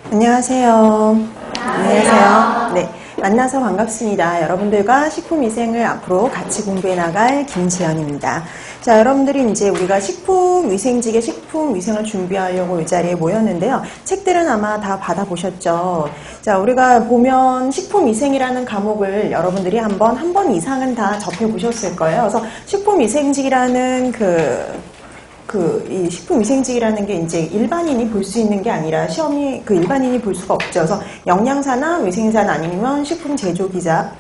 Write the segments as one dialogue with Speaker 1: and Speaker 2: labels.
Speaker 1: 안녕하세요. 안녕하세요. 네, 만나서 반갑습니다. 여러분들과 식품위생을 앞으로 같이 공부해 나갈 김지연입니다. 자, 여러분들이 이제 우리가 식품위생직의 식품위생을 준비하려고 이 자리에 모였는데요. 책들은 아마 다 받아보셨죠. 자, 우리가 보면 식품위생이라는 과목을 여러분들이 한 번 이상은 다 접해보셨을 거예요. 그래서 식품위생직이라는 이 식품위생직이라는 게 이제 일반인이 볼 수 있는 게 아니라 시험이 일반인이 볼 수가 없죠. 그래서 영양사나 위생사나 아니면 식품 제조 기사,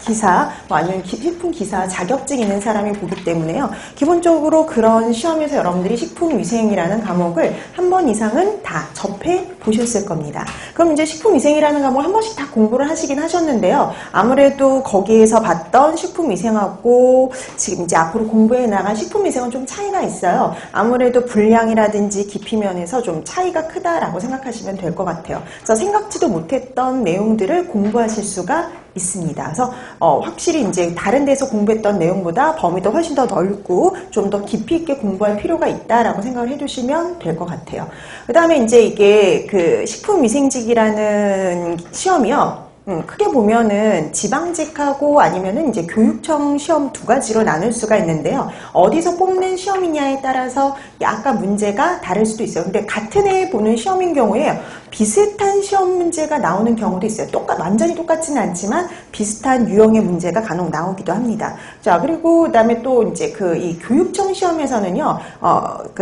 Speaker 1: 뭐 아니면 식품 기사 자격증 있는 사람이 보기 때문에요. 기본적으로 그런 시험에서 여러분들이 식품위생이라는 과목을 한 번 이상은 다 접해 보셨을 겁니다. 그럼 이제 식품위생이라는 과목을 한 번씩 다 공부를 하시긴 하셨는데요. 아무래도 거기에서 봤던 식품위생하고 지금 이제 앞으로 공부해 나갈 식품위생은 좀 차이가 있어요. 아무래도 분량이라든지 깊이 면에서 좀 차이가 크다라고 생각하시면 될 것 같아요. 그래서 생각지도 못했던 내용들을 공부하실 수가 있습니다. 그래서 확실히 이제 다른 데서 공부했던 내용보다 범위도 훨씬 더 넓고 좀 더 깊이 있게 공부할 필요가 있다라고 생각을 해두시면 될 것 같아요. 그 다음에 이제 이게 그 식품위생직이라는 시험이요. 크게 보면은 지방직하고 아니면은 이제 교육청 시험 두 가지로 나눌 수가 있는데요. 어디서 뽑는 시험이냐에 따라서 약간 문제가 다를 수도 있어요. 근데 같은 해에 보는 시험인 경우에 비슷한 시험 문제가 나오는 경우도 있어요. 완전히 똑같지는 않지만 비슷한 유형의 문제가 간혹 나오기도 합니다. 자, 그리고 그다음에 또 이제 이 교육청 시험에서는요,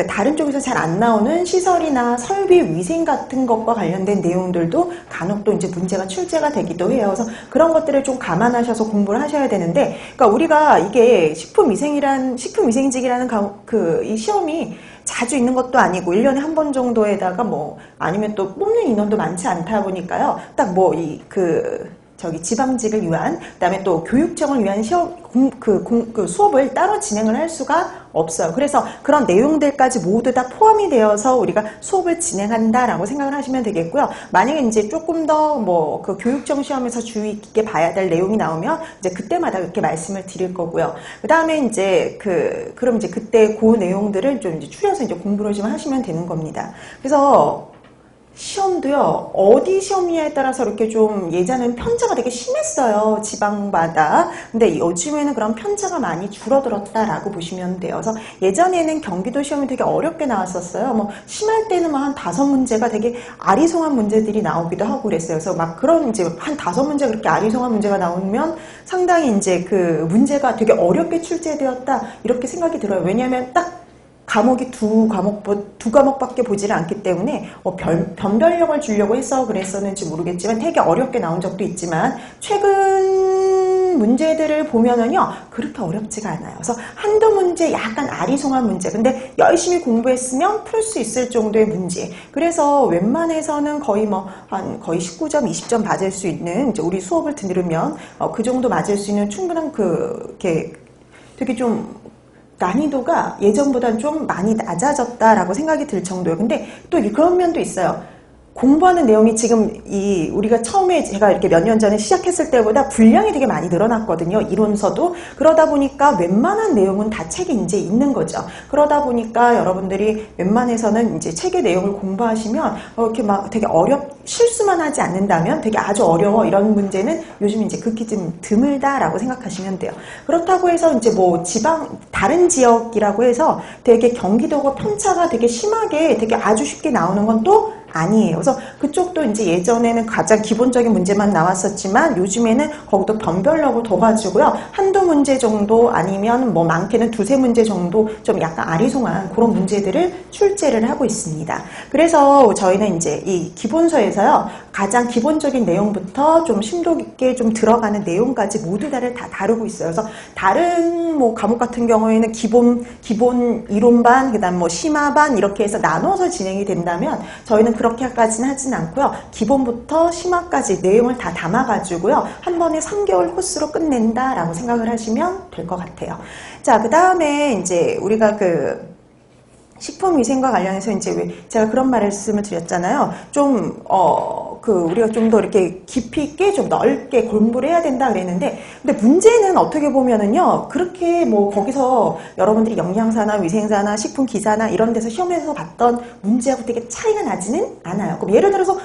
Speaker 1: 다른 쪽에서 잘 안 나오는 시설이나 설비 위생 같은 것과 관련된 내용들도 간혹 또 이제 문제가 출제가 되기도 해요. 그래서 그런 것들을 좀 감안하셔서 공부를 하셔야 되는데, 그러니까 우리가 이게 식품위생직이라는 이 시험이 자주 있는 것도 아니고 1년에 한 번 정도에다가 뭐 아니면 또 뽑는 인원도 많지 않다 보니까요. 딱 지방직을 위한, 그다음에 또 교육청을 위한 수업을 따로 진행을 할 수가 없어요. 그래서 그런 내용들까지 모두 다 포함이 되어서 우리가 수업을 진행한다라고 생각을 하시면 되겠고요. 만약에 이제 조금 더 그 교육청 시험에서 주의 깊게 봐야 될 내용이 나오면 이제 그때마다 그렇게 말씀을 드릴 거고요. 그 다음에 이제 그럼 이제 그때 그 내용들을 좀 이제 추려서 이제 공부를 좀 하시면 되는 겁니다. 그래서 시험도요, 어디 시험이냐에 따라서 이렇게 좀 예전에는 편차가 되게 심했어요. 지방마다. 근데 요즘에는 그런 편차가 많이 줄어들었다라고 보시면 돼요. 그래서 예전에는 경기도 시험이 되게 어렵게 나왔었어요. 뭐, 심할 때는 한 5문제가 되게 아리송한 문제들이 나오기도 하고 그랬어요. 그래서 막 그런 이제 한 5문제 그렇게 아리송한 문제가 나오면 상당히 이제 그 문제가 되게 어렵게 출제되었다. 이렇게 생각이 들어요. 왜냐하면 딱 과목이 두 과목밖에 보지를 않기 때문에 변별력을 주려고 해서 그랬었는지 모르겠지만 되게 어렵게 나온 적도 있지만 최근 문제들을 보면은요 그렇게 어렵지가 않아요. 그래서 한두 문제 약간 아리송한 문제, 근데 열심히 공부했으면 풀 수 있을 정도의 문제. 그래서 웬만해서는 거의 거의 19점, 20점 맞을 수 있는, 이제 우리 수업을 들으면 그 정도 맞을 수 있는 충분한 되게 좀 난이도가 예전보다는 좀 많이 낮아졌다라고 생각이 들 정도예요. 근데 또 그런 면도 있어요. 공부하는 내용이 지금 우리가 처음에 제가 이렇게 몇 년 전에 시작했을 때보다 분량이 되게 많이 늘어났거든요. 이론서도. 그러다 보니까 웬만한 내용은 다 책에 이제 있는 거죠. 그러다 보니까 여러분들이 웬만해서는 이제 책의 내용을 공부하시면 이렇게 막 되게 실수만 하지 않는다면 되게 아주 어려워 이런 문제는 요즘 이제 극히 좀 드물다라고 생각하시면 돼요. 그렇다고 해서 이제 뭐 다른 지역이라고 해서 되게 경기도가 편차가 되게 심하게 되게 아주 쉽게 나오는 건 또 아니에요. 그래서 그쪽도 이제 예전에는 가장 기본적인 문제만 나왔었지만 요즘에는 거기도 변별력을 둬가지고요. 한두 문제 정도 아니면 뭐 많게는 두세 문제 정도 좀 약간 아리송한 그런 문제들을 출제를 하고 있습니다. 그래서 저희는 이제 이 기본서에서요. 가장 기본적인 내용부터 좀 심도 깊게 좀 들어가는 내용까지 모두 다 다루고 있어요. 그래서 다른 뭐 과목 같은 경우에는 기본 이론반, 그다음 뭐 심화반 이렇게 해서 나눠서 진행이 된다면 저희는 그렇게까지는 하진 않고요. 기본부터 심화까지 내용을 다 담아가지고요. 한 번에 3개월 코스로 끝낸다라고 생각을 하시면 될 것 같아요. 자, 그 다음에 이제 우리가 식품위생과 관련해서 이제 제가 그런 말씀을 드렸잖아요. 우리가 좀 더 이렇게 깊이 있게 좀 넓게 공부를 해야 된다 그랬는데, 근데 문제는 어떻게 보면은요, 그렇게 뭐 거기서 여러분들이 영양사나 위생사나 식품기사나 이런 데서 시험에서 봤던 문제하고 되게 차이가 나지는 않아요. 그럼 예를 들어서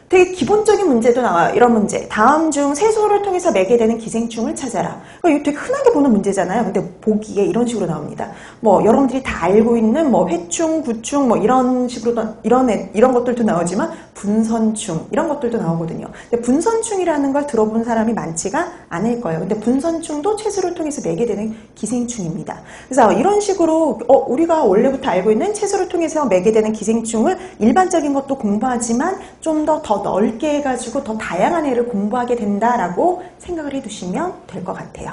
Speaker 1: 되게 기본적인 문제도 나와요. 이런 문제. 다음 중 세소를 통해서 매게 되는 기생충을 찾아라. 그러니까 이거 되게 흔하게 보는 문제잖아요. 근데 보기에 이런 식으로 나옵니다. 뭐 여러분들이 다 알고 있는 뭐 회충, 구충 뭐 이런 식으로 이런 것들도 나오지만 분선충 이런 것들도 나오거든요. 근데 분선충이라는 걸 들어본 사람이 많지가 않을 거예요. 근데 분선충도 채소를 통해서 매게 되는 기생충입니다. 그래서 이런 식으로 우리가 원래부터 알고 있는 채소를 통해서 매게 되는 기생충을 일반적인 것도 공부하지만 좀 더 넓게 해가지고 더 다양한 애를 공부하게 된다라고 생각을 해두시면 될 것 같아요.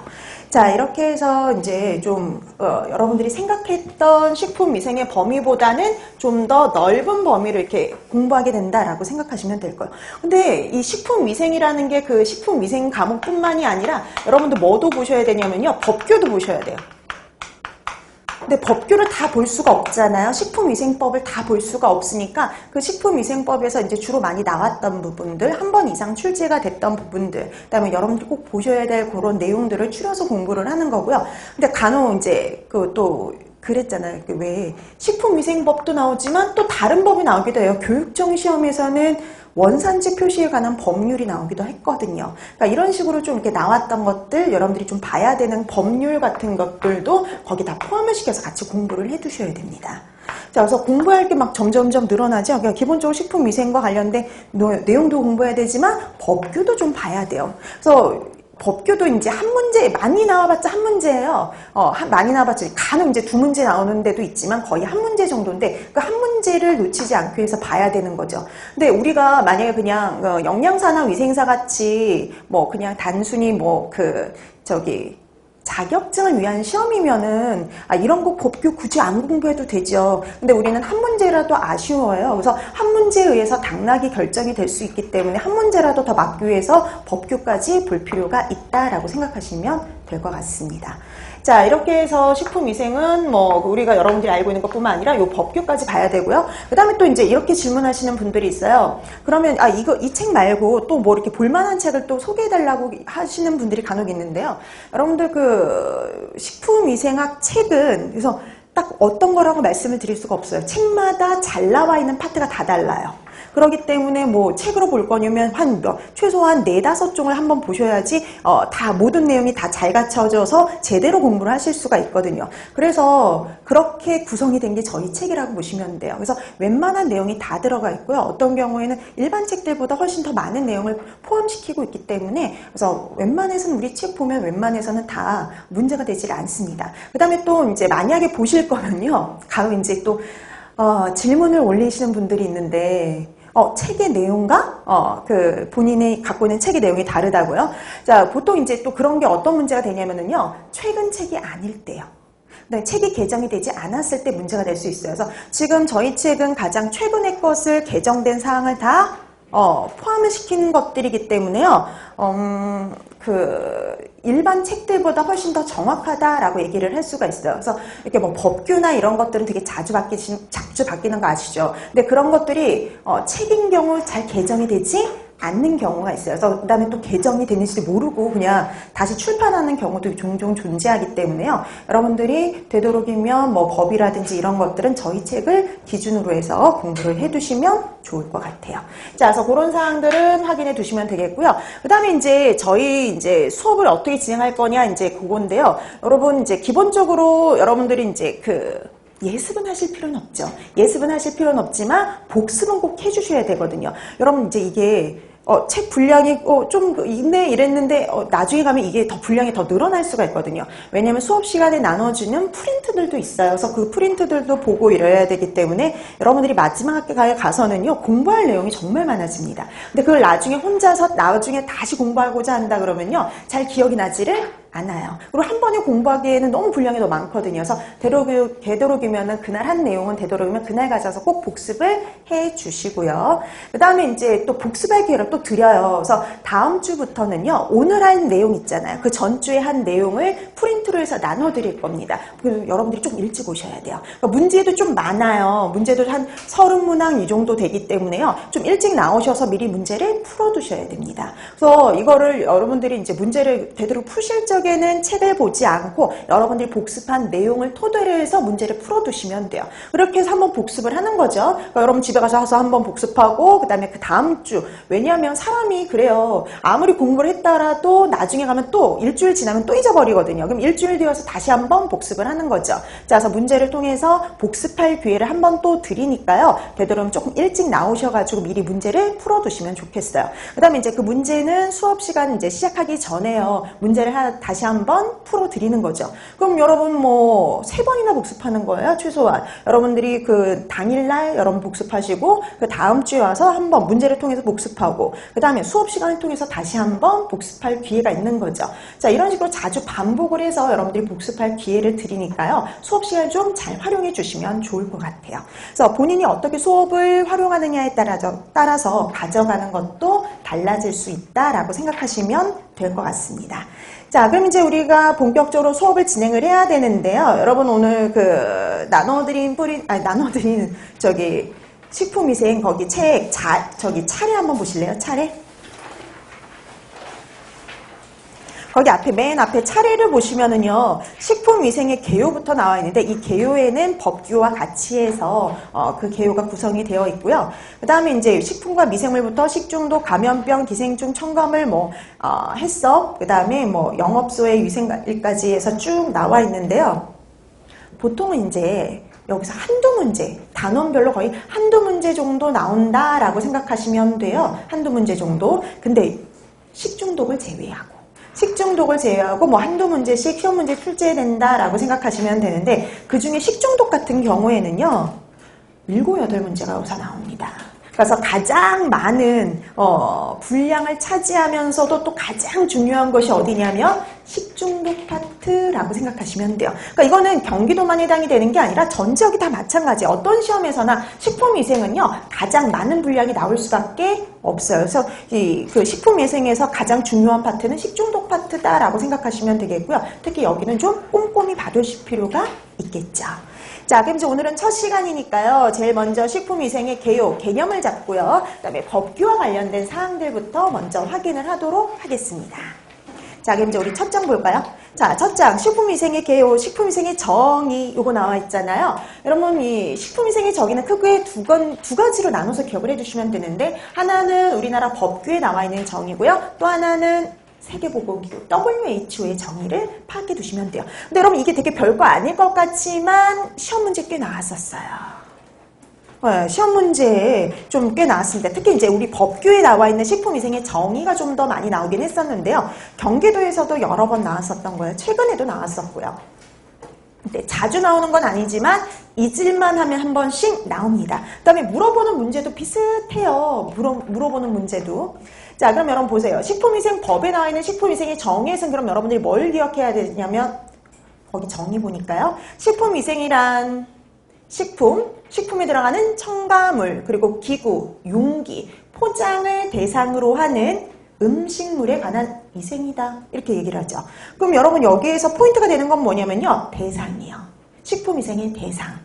Speaker 1: 자, 이렇게 해서 이제 좀 여러분들이 생각했던 식품위생의 범위보다는 좀 더 넓은 범위를 이렇게 공부하게 된다라고 생각하시면 될 거예요. 근데 이 식품위생이라는 게 그 식품위생 과목뿐만이 아니라 여러분들 뭐도 보셔야 되냐면요, 법규도 보셔야 돼요. 근데 법규를 다 볼 수가 없잖아요. 식품위생법을 다 볼 수가 없으니까 그 식품위생법에서 이제 주로 많이 나왔던 부분들, 한 번 이상 출제가 됐던 부분들, 그다음에 여러분들이 꼭 보셔야 될 그런 내용들을 추려서 공부를 하는 거고요. 근데 간혹 이제 또 그랬잖아요. 왜 식품위생법도 나오지만 또 다른 법이 나오기도 해요. 교육청 시험에서는 원산지 표시에 관한 법률이 나오기도 했거든요. 그러니까 이런 식으로 좀 이렇게 나왔던 것들, 여러분들이 좀 봐야 되는 법률 같은 것들도 거기 다 포함을 시켜서 같이 공부를 해두셔야 됩니다. 자, 그래서 공부할 게 막 점점점 늘어나죠. 그러니까 기본적으로 식품위생과 관련된 내용도 공부해야 되지만 법규도 좀 봐야 돼요. 그래서 법규도 이제 한 문제, 많이 나와봤자 한 문제예요. 많이 나와봤자 간혹 이제 두 문제 나오는 데도 있지만 거의 한 문제 정도인데 그 한 문제를 놓치지 않기 위해서 봐야 되는 거죠. 근데 우리가 만약에 그냥 영양사나 위생사 같이 뭐 그냥 단순히 자격증을 위한 시험이면은 이런 거 법규 굳이 안 공부해도 되죠. 근데 우리는 한 문제라도 아쉬워요. 그래서 한 문제에 의해서 당락이 결정이 될 수 있기 때문에 한 문제라도 더 맞기 위해서 법규까지 볼 필요가 있다라고 생각하시면 될 것 같습니다. 자, 이렇게 해서 식품위생은 뭐 우리가 여러분들이 알고 있는 것뿐만 아니라 요 법규까지 봐야 되고요. 그 다음에 또 이제 이렇게 질문하시는 분들이 있어요. 그러면 이 책 말고 또 뭐 이렇게 볼만한 책을 또 소개해달라고 하시는 분들이 간혹 있는데요. 여러분들 그 식품위생학 책은 그래서 딱 어떤 거라고 말씀을 드릴 수가 없어요. 책마다 잘 나와 있는 파트가 다 달라요. 그렇기 때문에 뭐 책으로 볼 거냐면 최소한 4-5종을 한번 보셔야지 다 모든 내용이 다 잘 갖춰져서 제대로 공부를 하실 수가 있거든요. 그래서 그렇게 구성이 된 게 저희 책이라고 보시면 돼요. 그래서 웬만한 내용이 다 들어가 있고요. 어떤 경우에는 일반 책들보다 훨씬 더 많은 내용을 포함시키고 있기 때문에 그래서 웬만해서는 우리 책 보면 웬만해서는 다 문제가 되질 않습니다. 그 다음에 또 이제 만약에 보실 거면요. 간혹 이제 또 질문을 올리시는 분들이 있는데 책의 내용과 본인이 갖고 있는 책의 내용이 다르다고요? 자, 보통 이제 또 그런 게 어떤 문제가 되냐면은요, 최근 책이 아닐 때요. 네, 책이 개정이 되지 않았을 때 문제가 될 수 있어요. 그래서 지금 저희 책은 가장 최근의 것을 개정된 사항을 다 포함을 시키는 것들이기 때문에요. 일반 책들보다 훨씬 더 정확하다라고 얘기를 할 수가 있어요. 그래서 이렇게 뭐 법규나 이런 것들은 되게 자주 바뀌는 거 아시죠? 근데 그런 것들이 책인 경우 잘 개정이 되지 않는 경우가 있어요. 그래서 그다음에 또 개정이 되는지 모르고 그냥 다시 출판하는 경우도 종종 존재하기 때문에요. 여러분들이 되도록이면 뭐 법이라든지 이런 것들은 저희 책을 기준으로 해서 공부를 해두시면 좋을 것 같아요. 자, 그래서 그런 사항들은 확인해 두시면 되겠고요. 그다음에 이제 저희 수업을 어떻게 진행할 거냐 이제 그건데요. 여러분 이제 기본적으로 여러분들이 이제 예습은 하실 필요는 없죠. 예습은 하실 필요는 없지만 복습은 꼭 해주셔야 되거든요. 여러분 이제 이게 책 분량이 좀 있네 이랬는데 나중에 가면 이게 더 분량이 더 늘어날 수가 있거든요. 왜냐하면 수업 시간에 나눠주는 프린트들도 있어요. 그래서 그 프린트들도 보고 이래야 되기 때문에 여러분들이 마지막 학기에 가서는요 공부할 내용이 정말 많아집니다. 근데 그걸 나중에 혼자서 나중에 다시 공부하고자 한다 그러면요 잘 기억이 나지를 않아요. 그리고 한 번에 공부하기에는 너무 분량이 더 많거든요. 그래서 되도록이면은 그날 한 내용은 되도록이면 그날 가져서 꼭 복습을 해 주시고요. 그 다음에 이제 또 복습할 기회를 또 드려요. 그래서 다음 주부터는요, 오늘 한 내용 있잖아요. 그 전주에 한 내용을 프린트로 해서 나눠 드릴 겁니다. 여러분들이 좀 일찍 오셔야 돼요. 그러니까 문제도 좀 많아요. 문제도 한 30문항 이 정도 되기 때문에요. 좀 일찍 나오셔서 미리 문제를 풀어 두셔야 됩니다. 그래서 이거를 여러분들이 이제 문제를 되도록 푸실 적 머릿속에는 책을 보지 않고 여러분들이 복습한 내용을 토대로 해서 문제를 풀어두시면 돼요. 그렇게 해서 한번 복습을 하는 거죠. 그러니까 여러분 집에 가서 한번 복습하고 그 다음에 그 다음 주, 왜냐하면 사람이 그래요. 아무리 공부를 했다라도 나중에 가면 또 일주일 지나면 또 잊어버리거든요. 그럼 일주일 뒤어서 다시 한번 복습을 하는 거죠. 자, 그래서 문제를 통해서 복습할 기회를 한번 또 드리니까요. 되도록이면 조금 일찍 나오셔가지고 미리 문제를 풀어두시면 좋겠어요. 그 다음에 이제 그 문제는 수업 시간 이제 시작하기 전에요. 문제를 다시 한번 풀어드리는 거죠. 그럼 여러분 뭐 3번이나 복습하는 거예요. 최소한. 여러분들이 그 당일날 여러분 복습하시고 그 다음 주에 와서 한번 문제를 통해서 복습하고 그 다음에 수업 시간을 통해서 다시 한번 복습할 기회가 있는 거죠. 자, 이런 식으로 자주 반복을 해서 여러분들이 복습할 기회를 드리니까요. 수업 시간 좀 잘 활용해 주시면 좋을 것 같아요. 그래서 본인이 어떻게 수업을 활용하느냐에 따라서 가져가는 것도 달라질 수 있다라고 생각하시면 될 것 같습니다. 자, 그럼 이제 우리가 본격적으로 수업을 진행을 해야 되는데요. 여러분 오늘 그 나눠드린 저기 식품위생 거기 저기 차례 한번 보실래요? 차례? 거기 앞에 맨 앞에 차례를 보시면은요. 식품위생의 개요부터 나와 있는데 이 개요에는 법규와 같이 해서 그 개요가 구성이 되어 있고요. 그 다음에 이제 식품과 미생물부터 식중독, 감염병, 기생충, 첨가물, 해썹, 그 다음에 영업소의 위생까지 해서 쭉 나와 있는데요. 보통은 이제 여기서 한두 문제, 단원별로 거의 한두 문제 정도 나온다라고 생각하시면 돼요. 한두 문제 정도. 근데 식중독을 제외하고 한두 문제씩 시험 문제 출제된다라고 생각하시면 되는데 그 중에 식중독 같은 경우에는요. 7, 8문제가 우선 나옵니다. 그래서 가장 많은 분량을 차지하면서도 또 가장 중요한 것이 어디냐면 식중독 파트라고 생각하시면 돼요. 그러니까 이거는 경기도만 해당이 되는 게 아니라 전 지역이 다 마찬가지예요. 어떤 시험에서나 식품위생은요 가장 많은 분량이 나올 수밖에 없어요. 그래서 그 식품위생에서 가장 중요한 파트는 식중독 파트다라고 생각하시면 되겠고요. 특히 여기는 좀 꼼꼼히 봐두실 필요가 있겠죠. 자, 그럼 이제 오늘은 첫 시간이니까요. 제일 먼저 식품위생의 개요, 개념을 잡고요. 그 다음에 법규와 관련된 사항들부터 먼저 확인을 하도록 하겠습니다. 자, 그럼 이제 우리 첫 장 볼까요? 자, 첫 장, 식품위생의 개요, 식품위생의 정의, 요거 나와 있잖아요. 여러분, 이 식품위생의 정의는 크게 두 가지로 나눠서 기억을 해주시면 되는데, 하나는 우리나라 법규에 나와 있는 정의고요. 또 하나는 세계보건기구 WHO의 정의를 파악해 두시면 돼요. 근데 여러분 이게 되게 별거 아닐 것 같지만 시험 문제 꽤 나왔었어요. 시험 문제에 좀 꽤 나왔습니다. 특히 이제 우리 법규에 나와 있는 식품위생의 정의가 좀 더 많이 나오긴 했었는데요. 경기도에서도 여러 번 나왔었던 거예요. 최근에도 나왔었고요. 근데 자주 나오는 건 아니지만 잊을만 하면 한 번씩 나옵니다. 그 다음에 물어보는 문제도 비슷해요. 물어보는 문제도. 자, 그럼 여러분 보세요. 식품위생법에 나와 있는 식품위생의 정의에서는 그럼 여러분들이 뭘 기억해야 되냐면 거기 정의 보니까요. 식품위생이란 식품에 들어가는 첨가물, 그리고 기구, 용기, 포장을 대상으로 하는 음식물에 관한 위생이다. 이렇게 얘기를 하죠. 그럼 여러분 여기에서 포인트가 되는 건 뭐냐면요. 대상이요. 식품위생의 대상.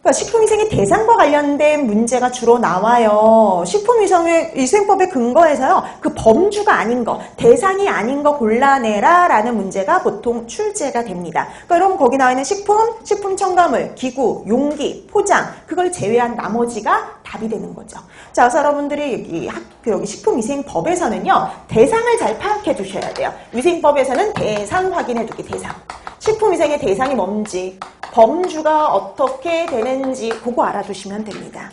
Speaker 1: 그러니까 식품위생의 대상과 관련된 문제가 주로 나와요. 식품위생법에 근거해서요. 그 범주가 아닌 거, 대상이 아닌 거 골라내라 라는 문제가 보통 출제가 됩니다. 그러니까 여러분 거기 나와 있는 식품 첨가물, 기구, 용기, 포장 그걸 제외한 나머지가 답이 되는 거죠. 자, 그래서 여러분들이 여기 식품위생법에서는요. 대상을 잘 파악해 두셔야 돼요. 위생법에서는 대상 확인해 두기, 대상. 식품위생의 대상이 뭔지, 범주가 어떻게 되는지 그거 알아두시면 됩니다.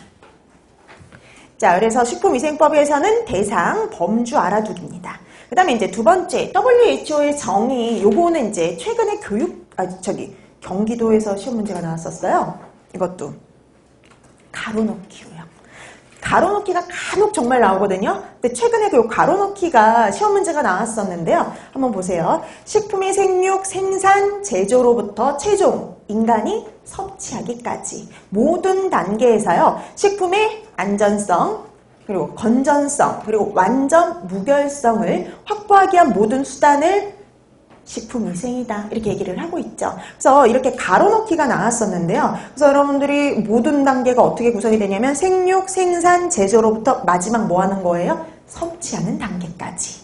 Speaker 1: 자, 그래서 식품위생법에서는 대상, 범주 알아두기입니다. 그 다음에 이제 두 번째, WHO의 정의, 요거는 이제 최근에 경기도에서 시험 문제가 나왔었어요. 이것도 가로놓기고요. 가로놓기가 간혹 정말 나오거든요. 근데 최근에 그 가로놓기가 시험 문제가 나왔었는데요. 한번 보세요. 식품의 생육, 생산, 제조로부터 최종 인간이 섭취하기까지 모든 단계에서요. 식품의 안전성, 그리고 건전성, 그리고 완전 무결성을 확보하기 위한 모든 수단을 식품위생이다. 이렇게 얘기를 하고 있죠. 그래서 이렇게 가로놓기가 나왔었는데요. 그래서 여러분들이 모든 단계가 어떻게 구성이 되냐면 생육, 생산, 제조로부터 마지막 뭐 하는 거예요? 섭취하는 단계까지.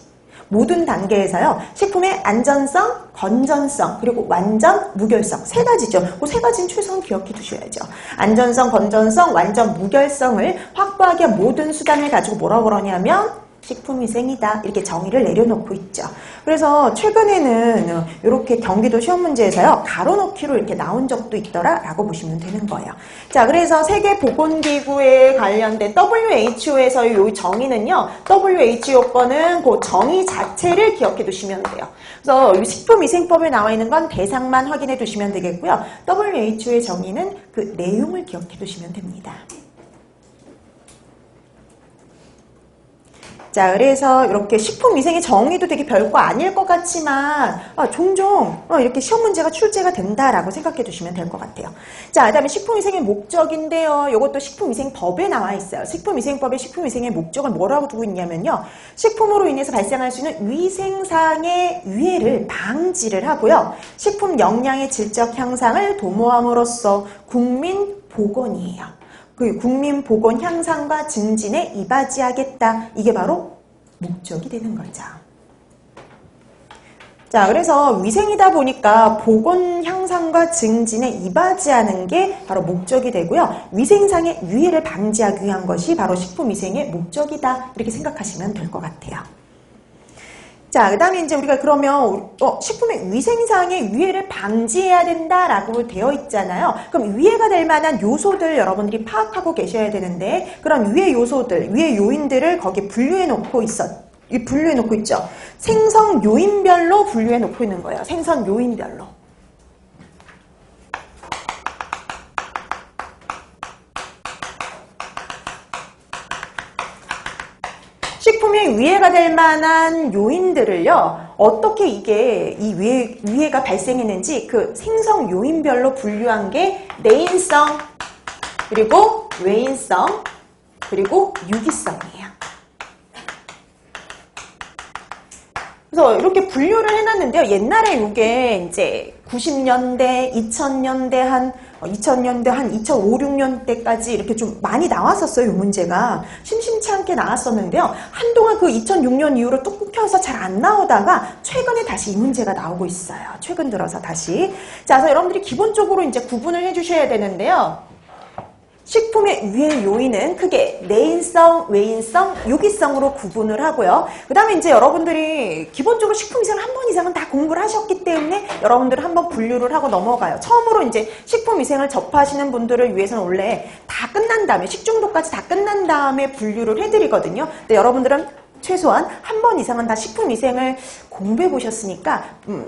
Speaker 1: 모든 단계에서요. 식품의 안전성, 건전성, 그리고 완전 무결성 세 가지죠. 그 세 가지는 최소한 기억해 두셔야죠. 안전성, 건전성, 완전 무결성을 확보하기 위한 모든 수단을 가지고 뭐라고 그러냐면 식품위생이다. 이렇게 정의를 내려놓고 있죠. 그래서 최근에는 이렇게 경기도 시험 문제에서요. 가로놓기로 이렇게 나온 적도 있더라라고 보시면 되는 거예요. 자, 그래서 세계보건기구에 관련된 WHO에서의 이 정의는요. WHO 거는 그 정의 자체를 기억해 두시면 돼요. 그래서 이 식품위생법에 나와 있는 건 대상만 확인해 두시면 되겠고요. WHO의 정의는 그 내용을 기억해 두시면 됩니다. 자, 그래서 이렇게 식품위생의 정의도 되게 별거 아닐 것 같지만 종종 이렇게 시험 문제가 출제가 된다라고 생각해 두시면 될 것 같아요. 자, 그 다음에 식품위생의 목적인데요. 이것도 식품위생법에 나와 있어요. 식품위생법의 식품위생의 목적을 뭐라고 두고 있냐면요. 식품으로 인해서 발생할 수 있는 위생상의 위해를 방지를 하고요. 식품 영양의 질적 향상을 도모함으로써 국민 보건이에요. 그 국민 보건 향상과 증진에 이바지하겠다. 이게 바로 목적이 되는 거죠. 자, 그래서 위생이다 보니까 보건 향상과 증진에 이바지하는 게 바로 목적이 되고요. 위생상의 유해를 방지하기 위한 것이 바로 식품위생의 목적이다. 이렇게 생각하시면 될 것 같아요. 자, 그 다음에 이제 우리가 그러면 식품의 위생상의 위해를 방지해야 된다라고 되어 있잖아요. 그럼 위해가 될 만한 요소들 여러분들이 파악하고 계셔야 되는데 그런 위해 요소들, 위해 요인들을 거기에 분류해 놓고 있죠. 생성 요인별로 분류해 놓고 있는 거예요. 생성 요인별로. 식품에 위해가 될 만한 요인들을요, 어떻게 이게 이 위해가 발생했는지 그 생성 요인별로 분류한 게 내인성, 그리고 외인성, 그리고 유기성이에요. 그래서 이렇게 분류를 해놨는데요. 옛날에 이게 이제 90년대, 2000년대 한 2005, 6년대까지 이렇게 좀 많이 나왔었어요. 이 문제가. 심심치 않게 나왔었는데요. 한동안 그 2006년 이후로 뚝 끊겨서 잘 안 나오다가 최근에 다시 이 문제가 나오고 있어요. 최근 들어서 다시. 자, 그래서 여러분들이 기본적으로 이제 구분을 해주셔야 되는데요. 식품의 위해 요인은 크게 내인성, 외인성, 유기성으로 구분을 하고요. 그 다음에 이제 여러분들이 기본적으로 식품위생을 한 번 이상은 다 공부를 하셨기 때문에 여러분들은 한번 분류를 하고 넘어가요. 처음으로 이제 식품위생을 접하시는 분들을 위해서는 원래 다 끝난 다음에 식중독까지 다 끝난 다음에 분류를 해드리거든요. 근데 여러분들은 최소한 한 번 이상은 다 식품위생을 공부해 보셨으니까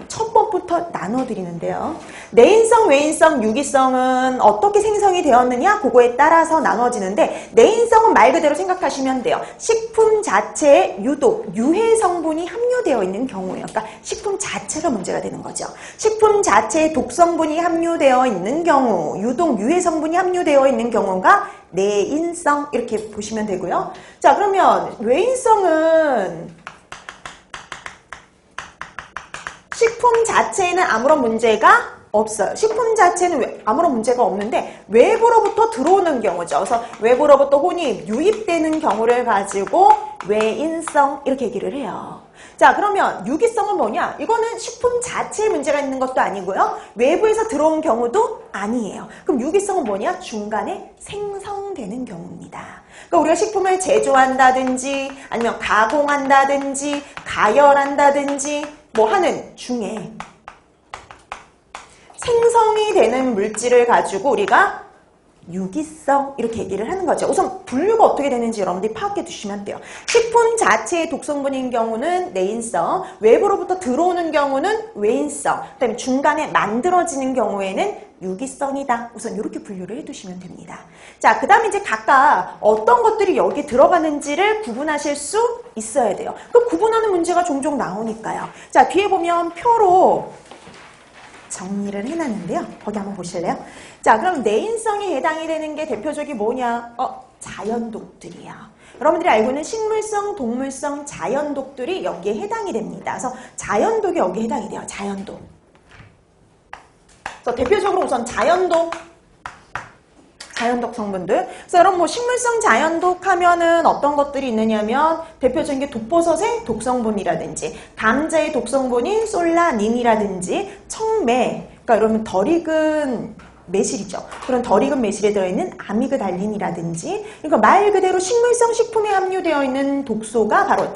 Speaker 1: 첫 번부터 나눠드리는데요. 내인성, 외인성, 유기성은 어떻게 생성이 되었느냐 그거에 따라서 나눠지는데 내인성은 말 그대로 생각하시면 돼요. 식품 자체에 유독, 유해 성분이 함유되어 있는 경우예요. 그러니까 식품 자체가 문제가 되는 거죠. 식품 자체에 독성분이 함유되어 있는 경우, 유독 유해 성분이 함유되어 있는 경우가 내인성 이렇게 보시면 되고요. 자, 그러면 외인성은 식품 자체에는 아무런 문제가 없어요. 식품 자체는 아무런 문제가 없는데 외부로부터 들어오는 경우죠. 그래서 외부로부터 혼이 유입되는 경우를 가지고 외인성 이렇게 얘기를 해요. 자, 그러면 유기성은 뭐냐? 이거는 식품 자체에 문제가 있는 것도 아니고요. 외부에서 들어온 경우도 아니에요. 그럼 유기성은 뭐냐? 중간에 생성되는 경우입니다. 그러니까 우리가 식품을 제조한다든지 아니면 가공한다든지 가열한다든지 뭐 하는 중에 생성이 되는 물질을 가지고 우리가 유기성 이렇게 얘기를 하는 거죠. 우선 분류가 어떻게 되는지 여러분들이 파악해 두시면 돼요. 식품 자체의 독성분인 경우는 내인성, 외부로부터 들어오는 경우는 외인성, 그다음에 중간에 만들어지는 경우에는 유기성이다. 우선 이렇게 분류를 해두시면 됩니다. 자, 그 다음에 이제 각각 어떤 것들이 여기 들어가는지를 구분하실 수 있어야 돼요. 그 구분하는 문제가 종종 나오니까요. 자, 뒤에 보면 표로 정리를 해놨는데요. 거기 한번 보실래요? 자, 그럼 내인성에 해당이 되는 게 대표적이 뭐냐? 자연독들이야. 여러분들이 알고 있는 식물성, 동물성, 자연독들이 여기에 해당이 됩니다. 그래서 자연독이 여기에 해당이 돼요. 자연독. 그래서 대표적으로 우선 자연독. 자연독 성분들. 그래서 여러분 뭐 식물성 자연독 하면은 어떤 것들이 있느냐면 대표적인 게 독버섯의 독성분이라든지 감자의 독성분인 솔라닌이라든지 청매, 그러니까 여러분 덜 익은 매실이죠. 그런 덜 익은 매실에 들어있는 아미그달린이라든지, 그러니까 말 그대로 식물성 식품에 함유되어 있는 독소가 바로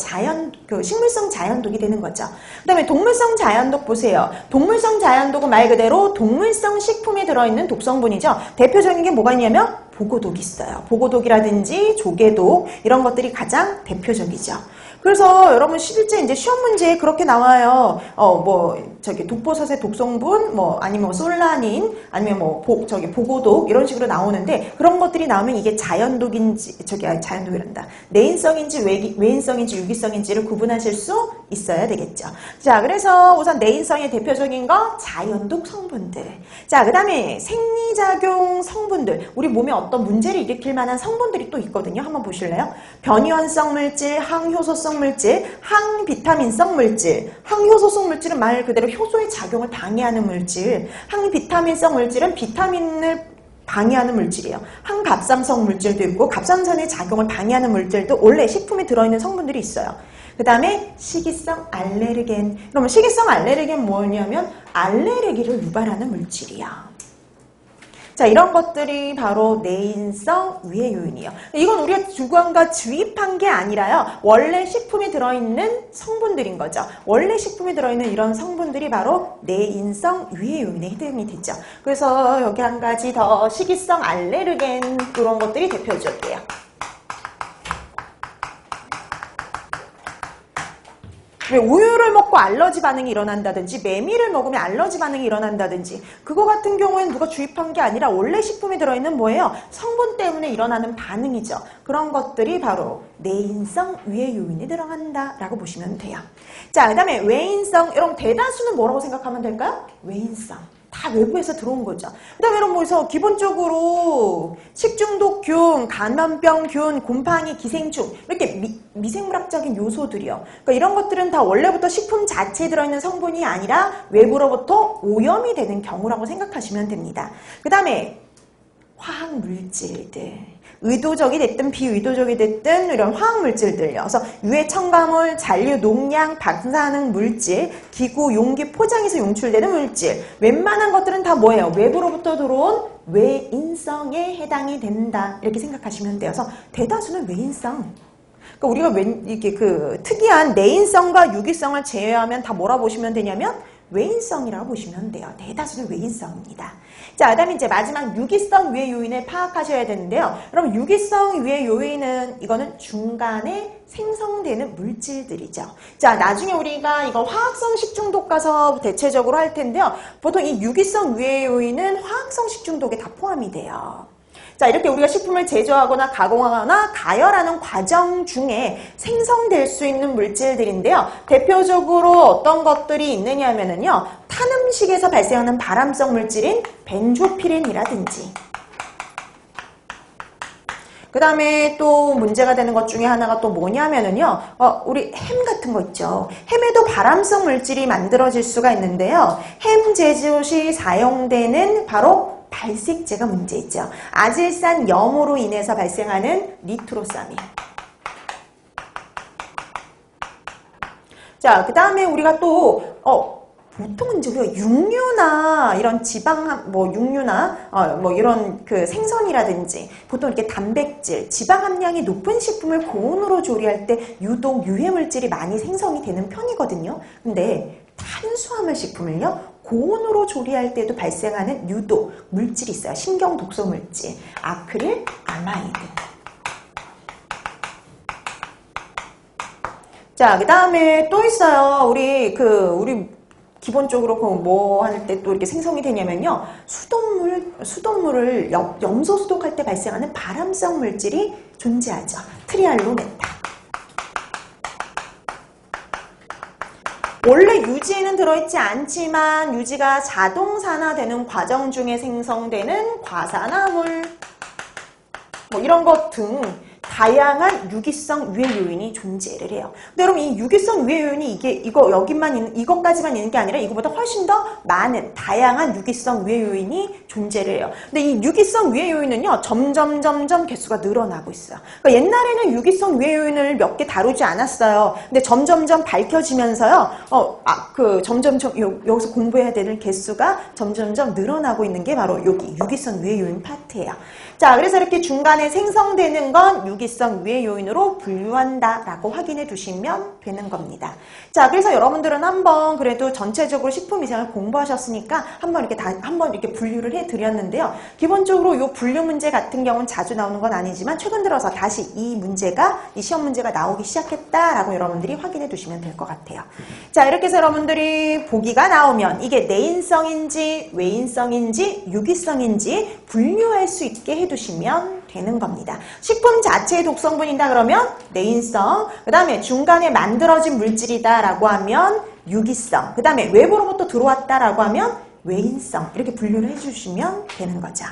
Speaker 1: 식물성 자연독이 되는 거죠. 그 다음에 동물성 자연독 보세요. 동물성 자연독은 말 그대로 동물성 식품에 들어있는 독성분이죠. 대표적인 게 뭐가 있냐면 보고독이 있어요. 보고독이라든지 조개독, 이런 것들이 가장 대표적이죠. 그래서 여러분 실제 이제 시험 문제에 그렇게 나와요. 독버섯의 독성분, 아니면 솔라닌, 아니면 보고독 이런 식으로 나오는데, 그런 것들이 나오면 이게 자연독인지 자연독이란다. 내인성인지 외인성인지 유기성인지를 구분하실 수 있어야 되겠죠. 자, 그래서 우선 내인성의 대표적인 거 자연독 성분들. 자, 그다음에 생리작용 성분들. 우리 몸에 어떤 문제를 일으킬 만한 성분들이 또 있거든요. 한번 보실래요? 변이원성 물질, 항효소성 물질, 항비타민성 물질. 항효소성 물질은 말 그대로 효소의 작용을 방해하는 물질. 항비타민성 물질은 비타민을 방해하는 물질이에요. 항갑산성 물질도 있고 갑산선의 작용을 방해하는 물질도 원래 식품에 들어있는 성분들이 있어요. 그 다음에 식이성 알레르겐. 그러면 식이성 알레르겐 뭐냐면 알레르기를 유발하는 물질이야. 자, 이런 것들이 바로 내인성 위해 요인이에요. 이건 우리가 주관과 주입한 게 아니라요. 원래 식품에 들어있는 성분들인 거죠. 원래 식품에 들어있는 이런 성분들이 바로 내인성 위해 요인에 해당이 되죠. 그래서 여기 한 가지 더 식이성 알레르겐 이런 것들이 대표적이에요. 왜 우유를 먹고 알러지 반응이 일어난다든지 메밀을 먹으면 알러지 반응이 일어난다든지, 그거 같은 경우에는 누가 주입한 게 아니라 원래 식품에 들어있는 뭐예요? 성분 때문에 일어나는 반응이죠. 그런 것들이 바로 내인성 위해 요인에 들어간다라고 보시면 돼요. 자, 그 다음에 외인성. 여러분 대다수는 뭐라고 생각하면 될까요? 외인성. 다 외부에서 들어온 거죠. 그 다음에 여러분 그래서 기본적으로 식중독균, 감염병균, 곰팡이, 기생충 이렇게 미생물학적인 요소들이요. 그러니까 이런 것들은 다 원래부터 식품 자체에 들어있는 성분이 아니라 외부로부터 오염이 되는 경우라고 생각하시면 됩니다. 그 다음에 화학물질들. 의도적이 됐든 비의도적이 됐든 이런 화학물질들요. 그래서 유해 첨가물, 잔류, 농약, 방사능 물질, 기구, 용기, 포장에서 용출되는 물질. 웬만한 것들은 다 뭐예요? 외부로부터 들어온 외인성에 해당이 된다. 이렇게 생각하시면 돼요. 그래서 대다수는 외인성. 그러니까 우리가 이게 특이한 내인성과 유기성을 제외하면 다 뭐라 보시면 되냐면 외인성이라고 보시면 돼요. 대다수는 외인성입니다. 자, 그 다음에 이제 마지막 유기성 위해 요인을 파악하셔야 되는데요. 여러분 유기성 위해 요인은 이거는 중간에 생성되는 물질들이죠. 자, 나중에 우리가 이거 화학성 식중독 가서 대체적으로 할 텐데요. 보통 이 유기성 위해 요인은 화학성 식중독에 다 포함이 돼요. 자, 이렇게 우리가 식품을 제조하거나 가공하거나 가열하는 과정 중에 생성될 수 있는 물질들인데요. 대표적으로 어떤 것들이 있느냐 하면은요. 탄 음식에서 발생하는 발암성 물질인 벤조피렌이라든지, 그 다음에 또 문제가 되는 것 중에 하나가 또 뭐냐면은요. 우리 햄 같은 거 있죠. 햄에도 발암성 물질이 만들어질 수가 있는데요. 햄 제조 시 사용되는 바로 발색제가 문제 있죠. 아질산 염으로 인해서 발생하는 니트로사민. 자, 그 다음에 우리가 또 보통은 이제 우리가 육류나 이런 지방, 육류나 이런 생선이라든지 보통 이렇게 단백질, 지방 함량이 높은 식품을 고온으로 조리할 때 유독 유해 물질이 많이 생성이 되는 편이거든요. 근데 탄수화물 식품을요. 고온으로 조리할 때도 발생하는 유독 물질이 있어요. 신경 독소 물질, 아크릴 아마이드. 자, 그 다음에 또 있어요. 우리 기본적으로 뭐 할 때 또 이렇게 생성이 되냐면요. 수돗물을 염소 소독할 때 발생하는 발암성 물질이 존재하죠. 트리알로메탄. 원래 유지에는 들어있지 않지만 유지가 자동산화되는 과정 중에 생성되는 과산화물, 이런 것 등 다양한 유기성 유해 요인이 존재를 해요. 근데 여러분 이 유기성 유해 요인이 이것까지만 있는 게 아니라 이거보다 훨씬 더 많은 다양한 유기성 유해 요인이 존재를 해요. 근데 이 유기성 유해 요인은요 점점 개수가 늘어나고 있어요. 그러니까 옛날에는 유기성 유해 요인을 몇 개 다루지 않았어요. 근데 점점 밝혀지면서요 여기서 공부해야 되는 개수가 점점 늘어나고 있는 게 바로 여기 유기성 유해 요인 파트예요. 자, 그래서 이렇게 중간에 생성되는 건 유기성 유해 요인으로 분류한다라고 확인해 두시면 되는 겁니다. 자, 그래서 여러분들은 한번 그래도 전체적으로 식품위생을 공부하셨으니까 한번 이렇게 분류를 해 드렸는데요. 기본적으로 이 분류 문제 같은 경우는 자주 나오는 건 아니지만 최근 들어서 다시 이 시험 문제가 나오기 시작했다라고 여러분들이 확인해 두시면 될 것 같아요. 자, 이렇게 해서 여러분들이 보기가 나오면 이게 내인성인지 외인성인지 유기성인지 분류할 수 있게 해두시면 되는 겁니다. 식품 자체의 독성분이다 그러면 내인성, 그 다음에 중간에 만들어진 물질이다 라고 하면 유기성, 그 다음에 외부로부터 들어왔다 라고 하면 외인성, 이렇게 분류를 해주시면 되는 거죠.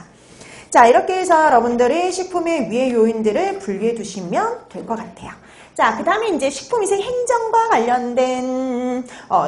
Speaker 1: 자, 이렇게 해서 여러분들이 식품의 위해 요인들을 분류해 두시면 될 것 같아요. 자, 그 다음에 이제 식품위생 행정과 관련된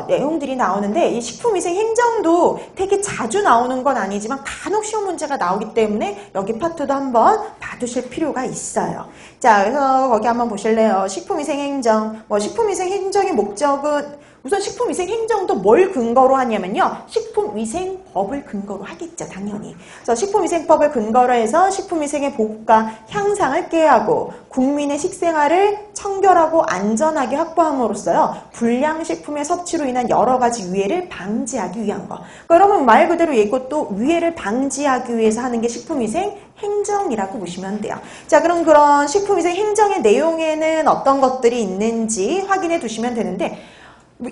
Speaker 1: 내용들이 나오는데 이 식품위생 행정도 되게 자주 나오는 건 아니지만 간혹 시험 문제가 나오기 때문에 여기 파트도 한번 봐두실 필요가 있어요. 자, 그래서 거기 한번 보실래요? 식품위생 행정. 식품위생 행정의 목적은 우선 식품위생 행정도 뭘 근거로 하냐면요. 식품위생법을 근거로 하겠죠. 당연히. 그래서 식품위생법을 근거로 해서 식품위생의 보호과 향상을 꾀하고 국민의 식생활을 청결하고 안전하게 확보함으로써요. 불량식품의 섭취로 인한 여러 가지 위해를 방지하기 위한 거. 그러니까 여러분 말 그대로 이것도 위해를 방지하기 위해서 하는 게 식품위생 행정이라고 보시면 돼요. 자, 그럼 그런 식품위생 행정의 내용에는 어떤 것들이 있는지 확인해 두시면 되는데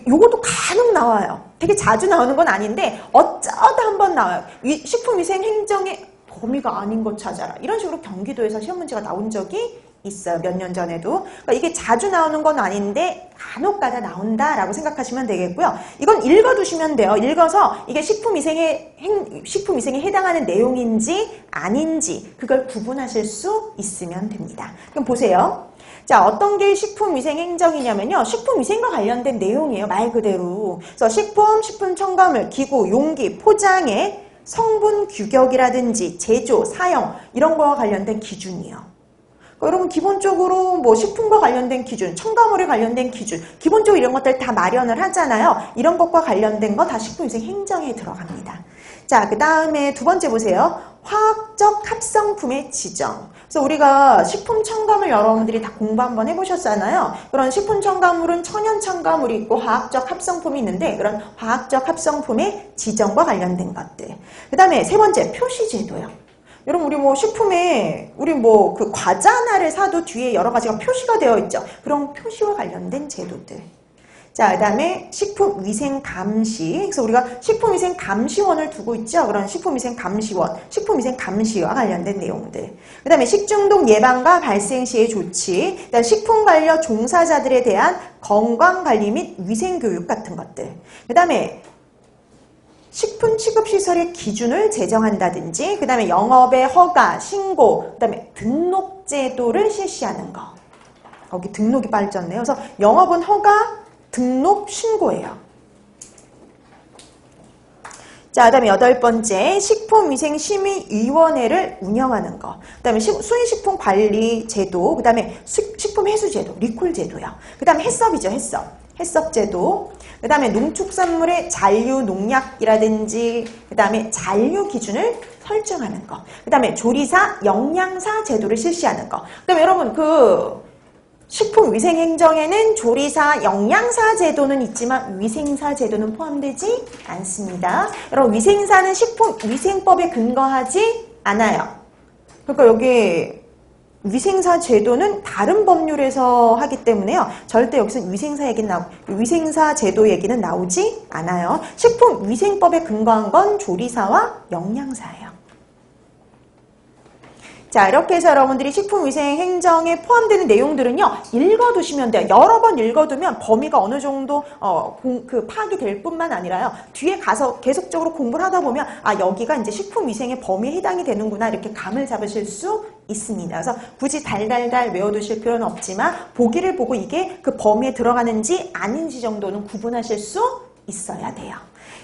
Speaker 1: 요것도 간혹 나와요. 되게 자주 나오는 건 아닌데 어쩌다 한번 나와요. 이 식품위생 행정의 범위가 아닌 것 찾아라. 이런 식으로 경기도에서 시험 문제가 나온 적이 있어요. 몇 년 전에도. 그러니까 이게 자주 나오는 건 아닌데 간혹 가다 나온다라고 생각하시면 되겠고요. 이건 읽어두시면 돼요. 읽어서 이게 식품위생에 해당하는 내용인지 아닌지 그걸 구분하실 수 있으면 됩니다. 그럼 보세요. 자, 어떤 게 식품위생행정이냐면요. 식품위생과 관련된 내용이에요. 말 그대로. 그래서 식품 첨가물, 기구, 용기, 포장의 성분 규격이라든지 제조, 사용 이런 거와 관련된 기준이에요. 그러니까 여러분 기본적으로 식품과 관련된 기준, 첨가물에 관련된 기준, 기본적으로 이런 것들 다 마련을 하잖아요. 이런 것과 관련된 거 다 식품위생행정에 들어갑니다. 자, 그 다음에 두 번째 보세요. 화학적 합성품의 지정. 그래서 우리가 식품 첨가물 여러분들이 다 공부 한번 해보셨잖아요. 그런 식품 첨가물은 천연 첨가물이 있고 화학적 합성품이 있는데 그런 화학적 합성품의 지정과 관련된 것들. 그 다음에 세 번째 표시 제도요. 여러분 우리 식품에 그 과자 하나를 사도 뒤에 여러 가지가 표시가 되어 있죠. 그런 표시와 관련된 제도들. 자, 그 다음에 식품위생감시. 그래서 우리가 식품위생감시원을 두고 있죠. 그런 식품위생감시원, 식품위생감시와 관련된 내용들. 그 다음에 식중독 예방과 발생 시의 조치, 그다음 식품 관련 종사자들에 대한 건강관리 및 위생교육 같은 것들. 그 다음에 식품 취급시설의 기준을 제정한다든지, 그 다음에 영업의 허가, 신고, 그 다음에 등록 제도를 실시하는 거. 거기 등록이 빠졌네요. 그래서 영업은 허가, 등록, 신고예요. 자, 그 다음에 8번째, 식품위생심의위원회를 운영하는 거. 그 다음에 수의식품관리제도, 그 다음에 식품해수제도, 리콜제도요. 그 다음에 해썹이죠, 해썹제도. 그 다음에 농축산물의 잔류 농약이라든지, 그 다음에 잔류 기준을 설정하는 거. 그 다음에 조리사, 영양사 제도를 실시하는 거. 그 다음에 여러분, 식품위생행정에는 조리사, 영양사 제도는 있지만 위생사 제도는 포함되지 않습니다. 여러분 위생사는 식품위생법에 근거하지 않아요. 그러니까 여기 위생사 제도는 다른 법률에서 하기 때문에요. 절대 여기서 위생사 제도 얘기는 나오지 않아요. 식품위생법에 근거한 건 조리사와 영양사예요. 자, 이렇게 해서 여러분들이 식품위생행정에 포함되는 내용들은요, 읽어두시면 돼요. 여러 번 읽어두면 범위가 어느 정도 파악이 될 뿐만 아니라요, 뒤에 가서 계속적으로 공부를 하다 보면 여기가 이제 식품위생의 범위에 해당이 되는구나, 이렇게 감을 잡으실 수 있습니다. 그래서 굳이 달달달 외워두실 필요는 없지만 보기를 보고 이게 그 범위에 들어가는지 아닌지 정도는 구분하실 수 있어야 돼요.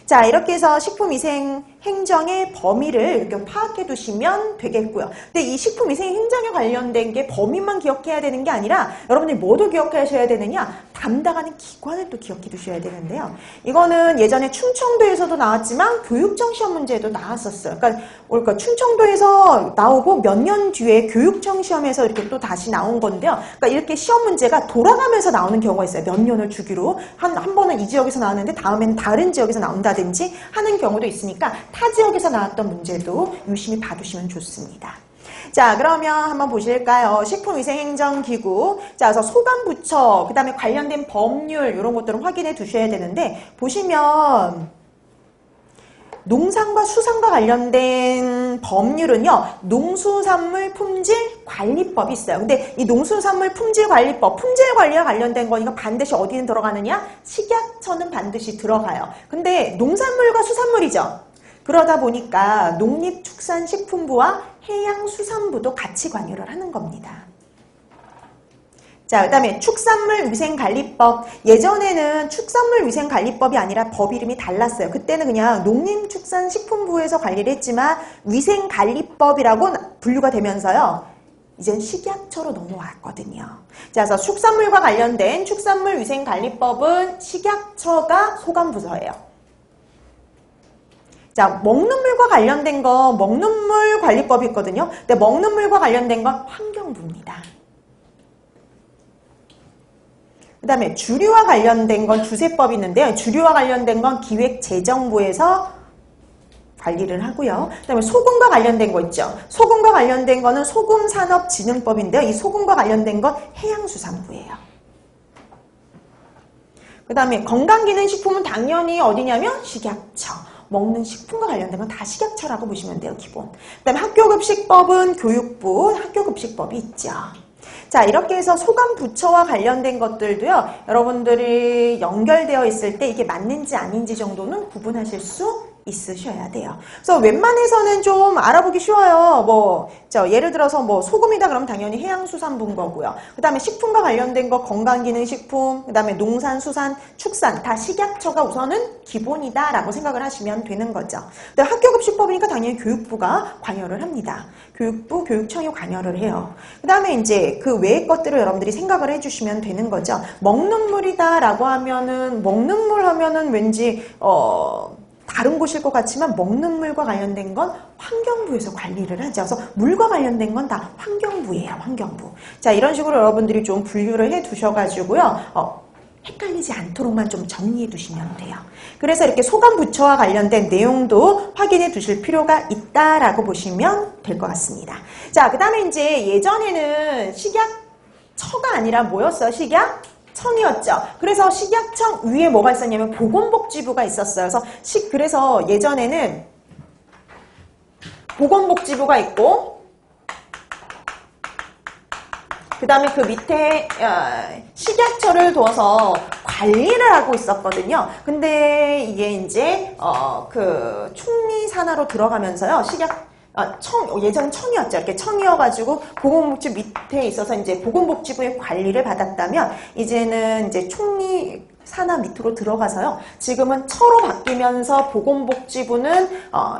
Speaker 1: 자, 이렇게 해서 식품위생행정의 범위를 이렇게 파악해 두시면 되겠고요. 근데 이 식품위생행정에 관련된 게 범위만 기억해야 되는 게 아니라 여러분들이 뭐도 기억하셔야 되느냐? 담당하는 기관을 또 기억해 두셔야 되는데요. 이거는 예전에 충청도에서도 나왔지만 교육청 시험 문제에도 나왔었어요. 그러니까 충청도에서 나오고 몇 년 뒤에 교육청 시험에서 이렇게 또 다시 나온 건데요. 그러니까 이렇게 시험 문제가 돌아가면서 나오는 경우가 있어요. 몇 년을 주기로. 한 번은 이 지역에서 나왔는데 다음에는 다른 지역에서 나온다든지 하는 경우도 있으니까 타 지역에서 나왔던 문제도 유심히 봐두시면 좋습니다. 자, 그러면 한번 보실까요? 식품위생행정기구. 자, 그래서 소관부처, 그 다음에 관련된 법률, 이런 것들은 확인해 두셔야 되는데, 보시면, 농산과 수산과 관련된 법률은요, 농수산물품질관리법이 있어요. 근데 이 농수산물품질관리법, 품질관리와 관련된 거니까 반드시 어디는 들어가느냐? 식약처는 반드시 들어가요. 근데 농산물과 수산물이죠. 그러다 보니까 농림축산식품부와 해양수산부도 같이 관여를 하는 겁니다. 자, 그 다음에 축산물위생관리법. 예전에는 축산물위생관리법이 아니라 법 이름이 달랐어요. 그때는 그냥 농림축산식품부에서 관리를 했지만 위생관리법이라고 분류가 되면서요, 이젠 식약처로 넘어왔거든요. 자, 그래서 축산물과 관련된 축산물위생관리법은 식약처가 소관부서예요. 자, 먹는 물과 관련된 거 먹는 물 관리법이 있거든요. 근데 먹는 물과 관련된 건 환경부입니다. 그 다음에 주류와 관련된 건 주세법이 있는데요. 주류와 관련된 건 기획재정부에서 관리를 하고요. 그 다음에 소금과 관련된 거 있죠. 소금과 관련된 거는 소금산업진흥법인데요. 이 소금과 관련된 건 해양수산부예요. 그 다음에 건강기능식품은 당연히 어디냐면 식약처. 먹는 식품과 관련된 건 다 식약처라고 보시면 돼요, 기본. 그 다음에 학교급식법은 교육부, 학교급식법이 있죠. 자, 이렇게 해서 소관부처와 관련된 것들도요, 여러분들이 연결되어 있을 때 이게 맞는지 아닌지 정도는 구분하실 수 있으셔야 돼요. 그래서 웬만해서는 좀 알아보기 쉬워요. 예를 들어서 소금이다 그러면 당연히 해양수산부인 거고요. 그 다음에 식품과 관련된 거 건강기능식품, 그 다음에 농산, 수산, 축산 다 식약처가 우선은 기본이다라고 생각을 하시면 되는 거죠. 근데 학교급식법이니까 당연히 교육부가 관여를 합니다. 교육부, 교육청이 관여를 해요. 그 다음에 이제 그 외의 것들을 여러분들이 생각을 해주시면 되는 거죠. 먹는 물이다라고 하면은 먹는 물 하면은 왠지 다른 곳일 것 같지만 먹는 물과 관련된 건 환경부에서 관리를 하죠. 그래서 물과 관련된 건 다 환경부예요. 환경부. 자, 이런 식으로 여러분들이 좀 분류를 해 두셔가지고요. 헷갈리지 않도록만 좀 정리해 두시면 돼요. 그래서 이렇게 소관부처와 관련된 내용도 확인해 두실 필요가 있다라고 보시면 될 것 같습니다. 자, 그 다음에 이제 예전에는 식약처가 아니라 뭐였어요? 식약청이었죠. 그래서 식약청 위에 뭐가 있었냐면 보건복지부가 있었어요. 그래서 예전에는 보건복지부가 있고, 그 다음에 그 밑에 식약처를 둬서 관리를 하고 있었거든요. 근데 이게 이제 그 총리 산하로 들어가면서요, 예전 청이었죠. 이렇게 청이어가지고 보건복지부 밑에 있어서 이제 보건복지부의 관리를 받았다면 이제는 이제 총리 산하 밑으로 들어가서요. 지금은 처로 바뀌면서 보건복지부는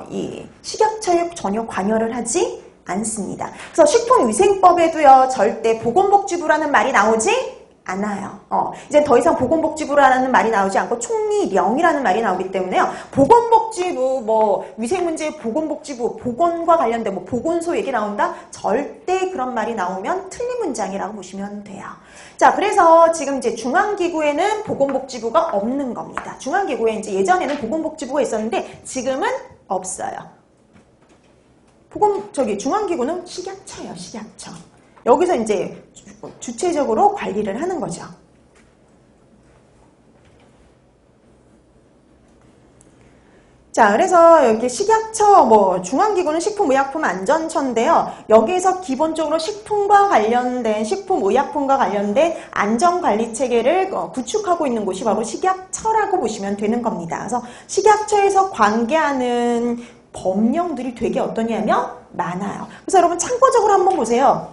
Speaker 1: 이 식약처에 전혀 관여를 하지 않습니다. 그래서 식품위생법에도요, 절대 보건복지부라는 말이 나오지 않아요. 이제 더 이상 보건복지부라는 말이 나오지 않고 총리령이라는 말이 나오기 때문에요. 보건복지부, 위생문제 보건복지부, 보건과 관련된 보건소 얘기 나온다? 절대 그런 말이 나오면 틀린 문장이라고 보시면 돼요. 자, 그래서 지금 이제 중앙기구에는 보건복지부가 없는 겁니다. 중앙기구에 이제 예전에는 보건복지부가 있었는데 지금은 없어요. 중앙기구는 식약처예요, 식약처. 여기서 이제 주체적으로 관리를 하는 거죠. 자, 그래서 여기 식약처, 중앙기구는 식품의약품안전처인데요. 여기에서 기본적으로 식품과 관련된, 식품의약품과 관련된 안전관리 체계를 구축하고 있는 곳이 바로 식약처라고 보시면 되는 겁니다. 그래서 식약처에서 관계하는 법령들이 되게 어떠냐면 많아요. 그래서 여러분 참고적으로 한번 보세요.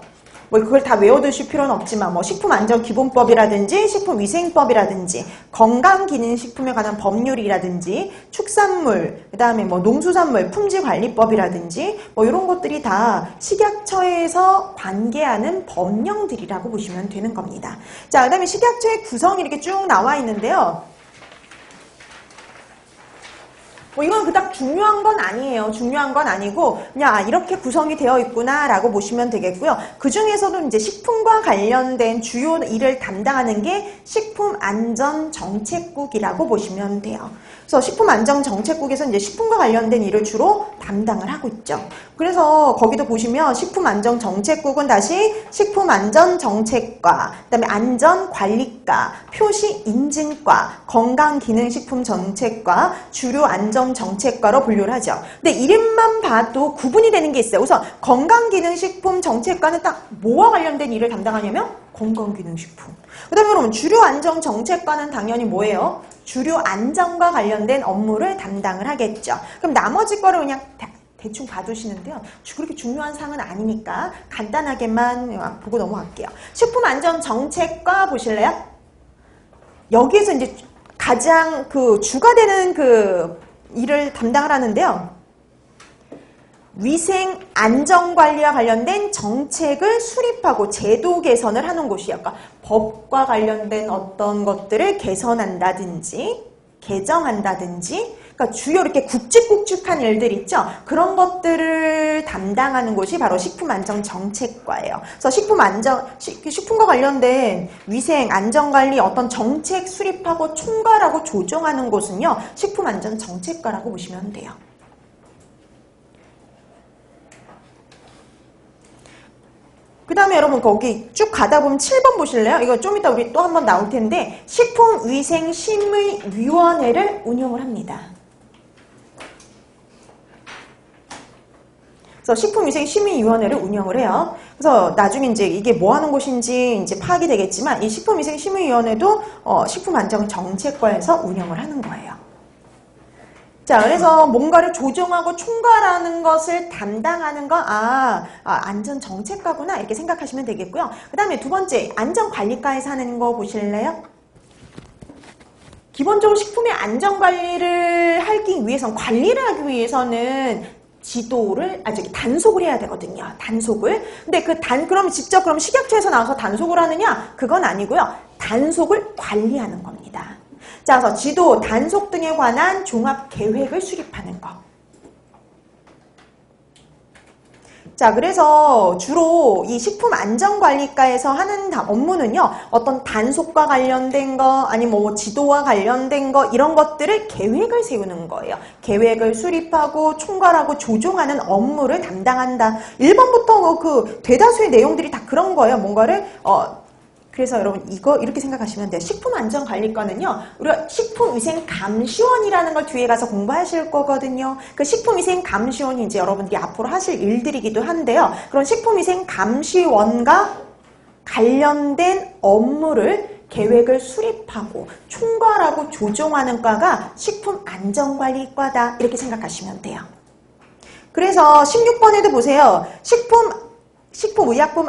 Speaker 1: 그걸 다 외워두실 필요는 없지만 식품안전기본법이라든지 식품위생법이라든지 건강기능식품에 관한 법률이라든지 축산물, 그 다음에 농수산물 품질관리법이라든지 이런 것들이 다 식약처에서 관계하는 법령들이라고 보시면 되는 겁니다. 자, 그 다음에 식약처의 구성이 이렇게 쭉 나와 있는데요. 이건 그닥 중요한 건 아니에요. 중요한 건 아니고 그냥 이렇게 구성이 되어 있구나 라고 보시면 되겠고요. 그 중에서도 이제 식품과 관련된 주요 일을 담당하는 게 식품안전정책국이라고 보시면 돼요. 그래서 식품안전정책국에서 이제 식품과 관련된 일을 주로 담당을 하고 있죠. 그래서 거기도 보시면 식품안전정책국은 다시 식품안전정책과, 그다음에 안전관리과, 표시인증과, 건강기능식품정책과, 주류안전정책과로 분류를 하죠. 근데 이름만 봐도 구분이 되는 게 있어요. 우선 건강기능식품정책과는 딱 뭐와 관련된 일을 담당하냐면 건강기능식품. 그 다음에 여러분 주류안전정책과는 당연히 뭐예요? 주류안전과 관련된 업무를 담당을 하겠죠. 그럼 나머지 거를 그냥 대충 봐두시는데요. 그렇게 중요한 사항은 아니니까 간단하게만 보고 넘어갈게요. 식품안전정책과 보실래요? 여기에서 이제 가장 주가 되는 일을 담당을 하는데요. 위생 안전관리와 관련된 정책을 수립하고 제도 개선을 하는 곳이에요. 그러니까 법과 관련된 어떤 것들을 개선한다든지 개정한다든지, 그러니까 주요 이렇게 굵직굵직한 일들 있죠. 그런 것들을 담당하는 곳이 바로 식품안전정책과예요. 그래서 식품과 관련된 위생 안전관리 어떤 정책 수립하고 총괄하고 조정하는 곳은요, 식품안전정책과라고 보시면 돼요. 그 다음에 여러분 거기 쭉 가다 보면 7번 보실래요? 이거 좀 이따 우리 또 한 번 나올 텐데 식품위생심의위원회를 운영을 합니다. 그래서 식품위생심의위원회를 운영을 해요. 그래서 나중에 이제 이게 뭐 하는 곳인지 이제 파악이 되겠지만 이 식품위생심의위원회도 식품안전정책과에서 운영을 하는 거예요. 자, 그래서 뭔가를 조정하고 총괄하는 것을 담당하는 거, 안전정책과구나 이렇게 생각하시면 되겠고요. 그 다음에 두 번째, 안전관리과에서 하는 거 보실래요? 기본적으로 식품의 안전관리를 하기 위해서는, 관리를 하기 위해서는 지도를, 단속을 해야 되거든요. 단속을. 근데 그럼 직접 식약처에서 나와서 단속을 하느냐? 그건 아니고요. 단속을 관리하는 겁니다. 자, 그래서 지도, 단속 등에 관한 종합 계획을 수립하는 거. 자, 그래서 주로 이 식품안전관리과에서 하는 업무는요, 어떤 단속과 관련된 거, 아니면 지도와 관련된 거, 이런 것들을 계획을 세우는 거예요. 계획을 수립하고 총괄하고 조종하는 업무를 담당한다. 1번부터 대다수의 내용들이 다 그런 거예요. 뭔가를, 그래서 여러분 이렇게 생각하시면 돼요. 식품안전관리과는요. 우리가 식품위생감시원이라는 걸 뒤에 가서 공부하실 거거든요. 그 식품위생감시원이 이제 여러분들이 앞으로 하실 일들이기도 한데요. 그런 식품위생감시원과 관련된 업무를 계획을 수립하고 총괄하고 조정하는 과가 식품안전관리과다. 이렇게 생각하시면 돼요. 그래서 16번에도 보세요. 식품의약품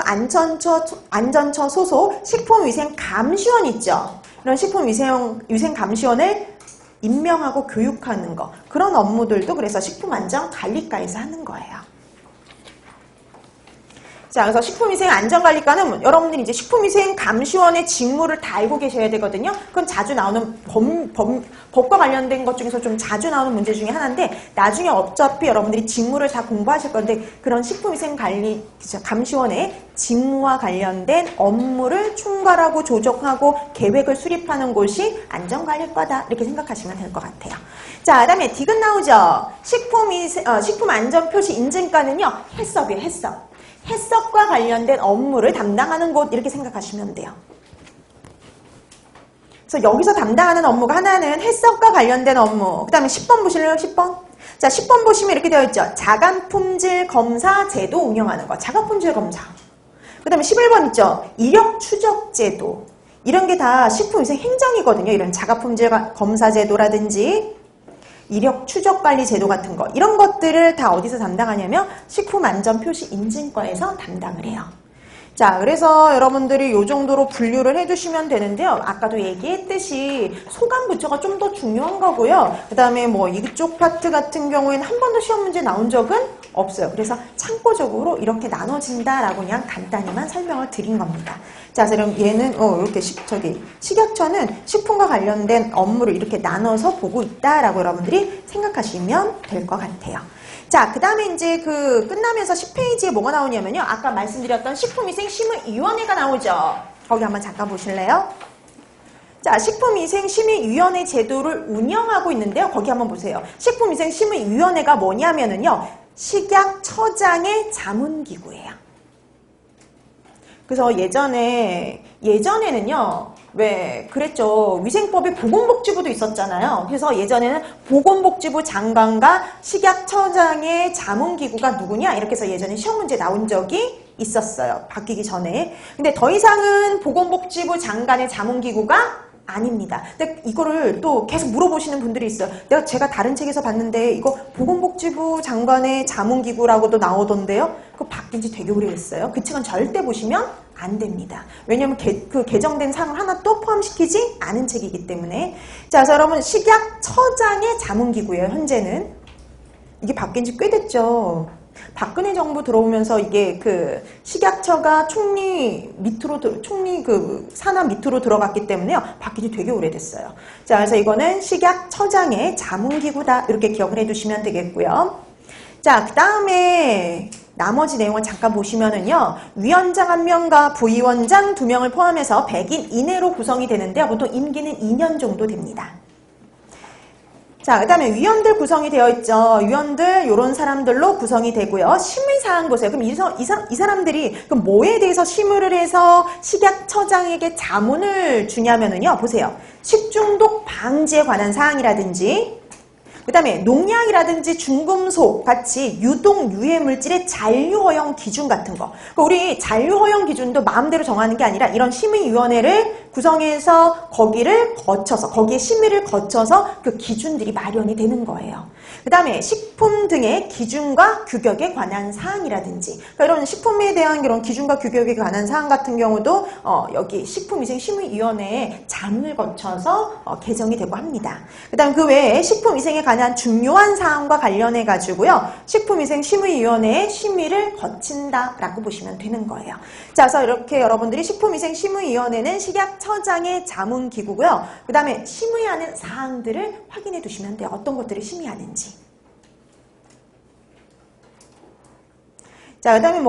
Speaker 1: 안전처 소속 식품위생감시원 있죠. 이런 식품위생감시원을 임명하고 교육하는 거, 그런 업무들도 그래서 식품안전관리과에서 하는 거예요. 자, 그래서 식품위생안전관리과는 여러분들이 이제 식품위생감시원의 직무를 다 알고 계셔야 되거든요. 그건 자주 나오는 법과 관련된 것 중에서 좀 자주 나오는 문제 중에 하나인데, 나중에 어차피 여러분들이 직무를 다 공부하실 건데, 그런 식품위생감시원의 직무와 관련된 업무를 총괄하고 조정하고 계획을 수립하는 곳이 안전관리과다. 이렇게 생각하시면 될 것 같아요. 자, 그 다음에 디귿 나오죠. 식품안전표시 인증과는요, 해썹이에요, 해썹. 해썹과 관련된 업무를 담당하는 곳, 이렇게 생각하시면 돼요. 그래서 여기서 담당하는 업무가 하나는 해썹과 관련된 업무. 그 다음에 10번 보실래요? 10번. 자, 10번 보시면 이렇게 되어 있죠. 자간품질 검사 제도 운영하는 거. 자간품질 검사. 그 다음에 11번 있죠. 이력 추적 제도. 이런 게 다 식품위생 행정이거든요. 이런 자가품질 검사 제도라든지 이력 추적 관리 제도 같은 거. 이런 것들을 다 어디서 담당하냐면 식품안전표시인증과에서 담당을 해요. 자, 그래서 여러분들이 이 정도로 분류를 해두시면 되는데요. 아까도 얘기했듯이 소관 부처가 좀 더 중요한 거고요. 그 다음에 뭐 이쪽 파트 같은 경우에는 한 번도 시험 문제 나온 적은 없어요. 그래서 참고적으로 이렇게 나눠진다라고 그냥 간단히만 설명을 드린 겁니다. 자, 그럼 얘는 이렇게 식약처는 식품과 관련된 업무를 이렇게 나눠서 보고 있다라고 여러분들이 생각하시면 될 것 같아요. 자, 그 다음에 이제 끝나면서 10페이지에 뭐가 나오냐면요. 아까 말씀드렸던 식품위생심의위원회가 나오죠. 거기 한번 잠깐 보실래요? 자, 식품위생심의위원회 제도를 운영하고 있는데요. 거기 한번 보세요. 식품위생심의위원회가 뭐냐면은요. 식약처장의 자문기구예요. 그래서 예전에는요. 왜 그랬죠. 위생법에 보건복지부도 있었잖아요. 그래서 예전에는 보건복지부 장관과 식약처장의 자문기구가 누구냐 이렇게 해서 예전에 시험 문제 나온 적이 있었어요. 바뀌기 전에. 근데 더 이상은 보건복지부 장관의 자문기구가 아닙니다. 근데 이거를 또 계속 물어보시는 분들이 있어요. 제가 다른 책에서 봤는데 이거 보건복지부 장관의 자문기구라고도 나오던데요. 그거 바뀐 지 되게 오래됐어요. 그 책은 절대 보시면 안 됩니다. 왜냐하면 그 개정된 사항을 하나 또 포함시키지 않은 책이기 때문에. 자, 그래서 여러분 식약처장의 자문기구예요. 현재는. 이게 바뀐 지 꽤 됐죠. 박근혜 정부 들어오면서 이게 식약처가 총리 산하 밑으로 들어갔기 때문에요. 바뀐 지 되게 오래됐어요. 자, 그래서 이거는 식약처장의 자문기구다. 이렇게 기억을 해두시면 되겠고요. 자, 그 다음에 나머지 내용을 잠깐 보시면은요. 위원장 1명과 부위원장 2명을 포함해서 100인 이내로 구성이 되는데요. 보통 임기는 2년 정도 됩니다. 자, 그 다음에 위원들 구성이 되어 있죠. 위원들 이런 사람들로 구성이 되고요. 심의사항 보세요. 그럼 이 사람들이 그럼 뭐에 대해서 심의를 해서 식약처장에게 자문을 주냐면은요. 보세요. 식중독 방지에 관한 사항이라든지 그 다음에 농약이라든지 중금속 같이 유독 유해 물질의 잔류 허용 기준 같은 거. 우리 잔류 허용 기준도 마음대로 정하는 게 아니라 이런 심의위원회를 구성해서 거기에 심의를 거쳐서 그 기준들이 마련이 되는 거예요. 그 다음에 식품 등의 기준과 규격에 관한 사항이라든지 그러니까 이런 식품에 대한 이런 기준과 규격에 관한 사항 같은 경우도 여기 식품위생심의위원회에 자문을 거쳐서 개정이 되고 합니다. 그 다음 그 외에 식품위생에 관한 중요한 사항과 관련해 가지고요. 식품위생심의위원회에 심의를 거친다라고 보시면 되는 거예요. 자, 그래서 이렇게 여러분들이 식품위생심의위원회는 식약처장의 자문기구고요. 그 다음에 심의하는 사항들을 확인해 두시면 돼요. 어떤 것들을 심의하는지. 자, 그 다음에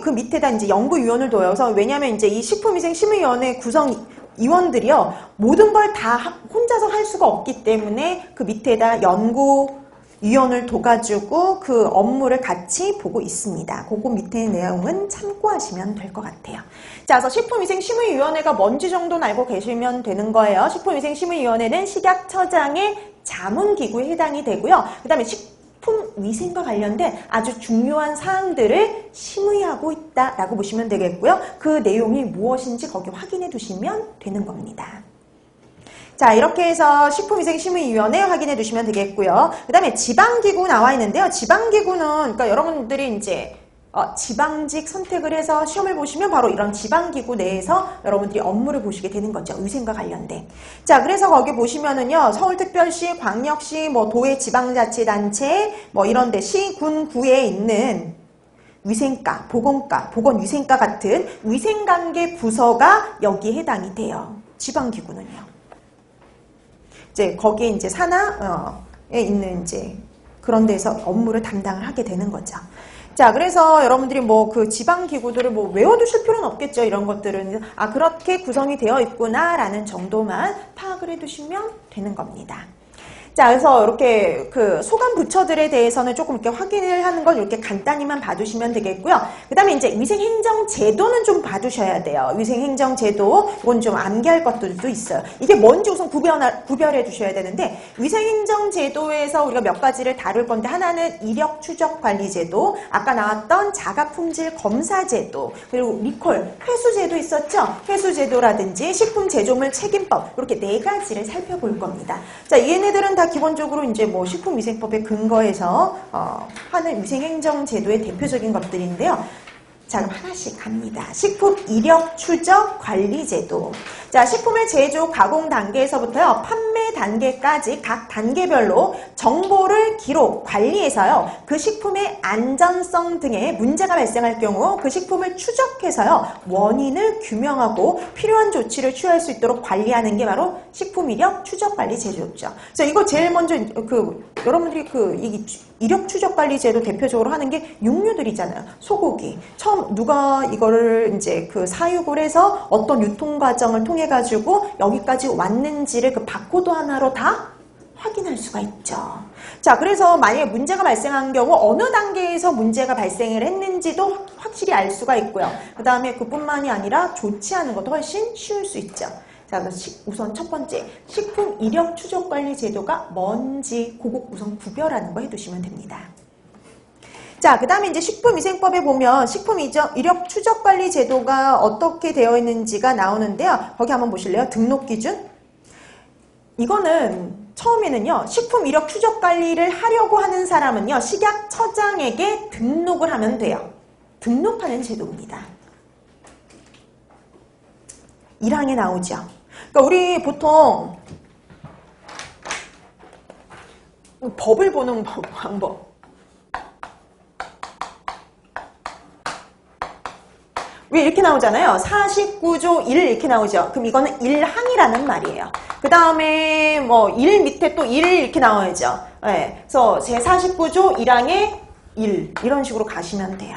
Speaker 1: 그 밑에다 이제 연구위원을 둬요. 그래서 왜냐면 이제 이 식품위생심의위원회 구성위원들이요. 모든 걸 다 혼자서 할 수가 없기 때문에 그 밑에다 연구위원을 둬가지고 그 업무를 같이 보고 있습니다. 그거 밑에 내용은 참고하시면 될 것 같아요. 자, 그래서 식품위생심의위원회가 뭔지 정도는 알고 계시면 되는 거예요. 식품위생심의위원회는 식약처장의 자문기구에 해당이 되고요. 그 다음에 식품위생과 관련된 아주 중요한 사항들을 심의하고 있다라고 보시면 되겠고요. 그 내용이 무엇인지 거기 확인해 두시면 되는 겁니다. 자, 이렇게 해서 식품위생심의위원회 확인해 두시면 되겠고요. 그 다음에 지방기구 나와 있는데요. 지방기구는 그러니까 여러분들이 이제 지방직 선택을 해서 시험을 보시면 바로 이런 지방기구 내에서 여러분들이 업무를 보시게 되는 거죠. 위생과 관련된. 자, 그래서 거기 보시면은요. 서울특별시, 광역시, 도의 지방자치단체, 이런데 시, 군, 구에 있는 위생과, 보건과, 보건위생과 같은 위생관계 부서가 여기에 해당이 돼요. 지방기구는요. 이제 거기에 이제 산하에 있는 이제 그런 데서 업무를 담당을 하게 되는 거죠. 자, 그래서 여러분들이 그 지방기구들을 외워두실 필요는 없겠죠. 이런 것들은. 그렇게 구성이 되어 있구나라는 정도만 파악을 해두시면 되는 겁니다. 자, 그래서 이렇게 그 소관 부처들에 대해서는 조금 이렇게 확인을 하는 걸 이렇게 간단히만 봐두시면 되겠고요. 그 다음에 이제 위생행정제도는 좀 봐두셔야 돼요. 위생행정제도, 이건 좀 암기할 것들도 있어요. 이게 뭔지 우선 구별해 두셔야 되는데, 위생행정제도에서 우리가 몇 가지를 다룰 건데, 하나는 이력추적관리제도, 아까 나왔던 자가품질검사제도, 그리고 리콜, 회수제도 있었죠? 회수제도라든지 식품제조물 책임법, 이렇게 4가지를 살펴볼 겁니다. 자, 얘네들은 다 기본적으로 이제 뭐 식품위생법에 근거해서 하는 위생행정제도의 대표적인 것들인데요. 자, 그럼 하나씩 갑니다. 식품 이력 추적 관리 제도. 자, 식품의 제조, 가공 단계에서부터요, 판매 단계까지 각 단계별로 정보를 기록, 관리해서요, 그 식품의 안전성 등의 문제가 발생할 경우 그 식품을 추적해서요, 원인을 규명하고 필요한 조치를 취할 수 있도록 관리하는 게 바로 식품 이력 추적 관리 제도죠. 그래서 이거 제일 먼저 여러분들이 이 이력 추적 관리 제도 대표적으로 하는 게 육류들이잖아요. 소고기. 처음 누가 이거를 이제 그 사육을 해서 어떤 유통 과정을 통해 가지고 여기까지 왔는지를 그 바코드 하나로 다 확인할 수가 있죠. 자, 그래서 만약에 문제가 발생한 경우 어느 단계에서 문제가 발생을 했는지도 확실히 알 수가 있고요. 그 다음에 그뿐만이 아니라 조치하는 것도 훨씬 쉬울 수 있죠. 자, 그래서 우선 첫 번째, 식품 이력 추적 관리 제도가 뭔지 그거 우선 구별하는 거 해두시면 됩니다. 자, 그 다음에 이제 식품위생법에 보면 식품 이력 추적 관리 제도가 어떻게 되어 있는지가 나오는데요. 거기 한번 보실래요? 등록 기준. 이거는 처음에는요, 식품 이력 추적 관리를 하려고 하는 사람은요, 식약처장에게 등록을 하면 돼요. 등록하는 제도입니다. 1항에 나오죠. 그러니까 우리 보통 법을 보는 방법. 왜 이렇게 나오잖아요. 49조 1 이렇게 나오죠. 그럼 이거는 1항이라는 말이에요. 그 다음에 뭐 1 밑에 또 1 이렇게 나와야죠. 네. 그래서 제 49조 1항에 1 이런 식으로 가시면 돼요.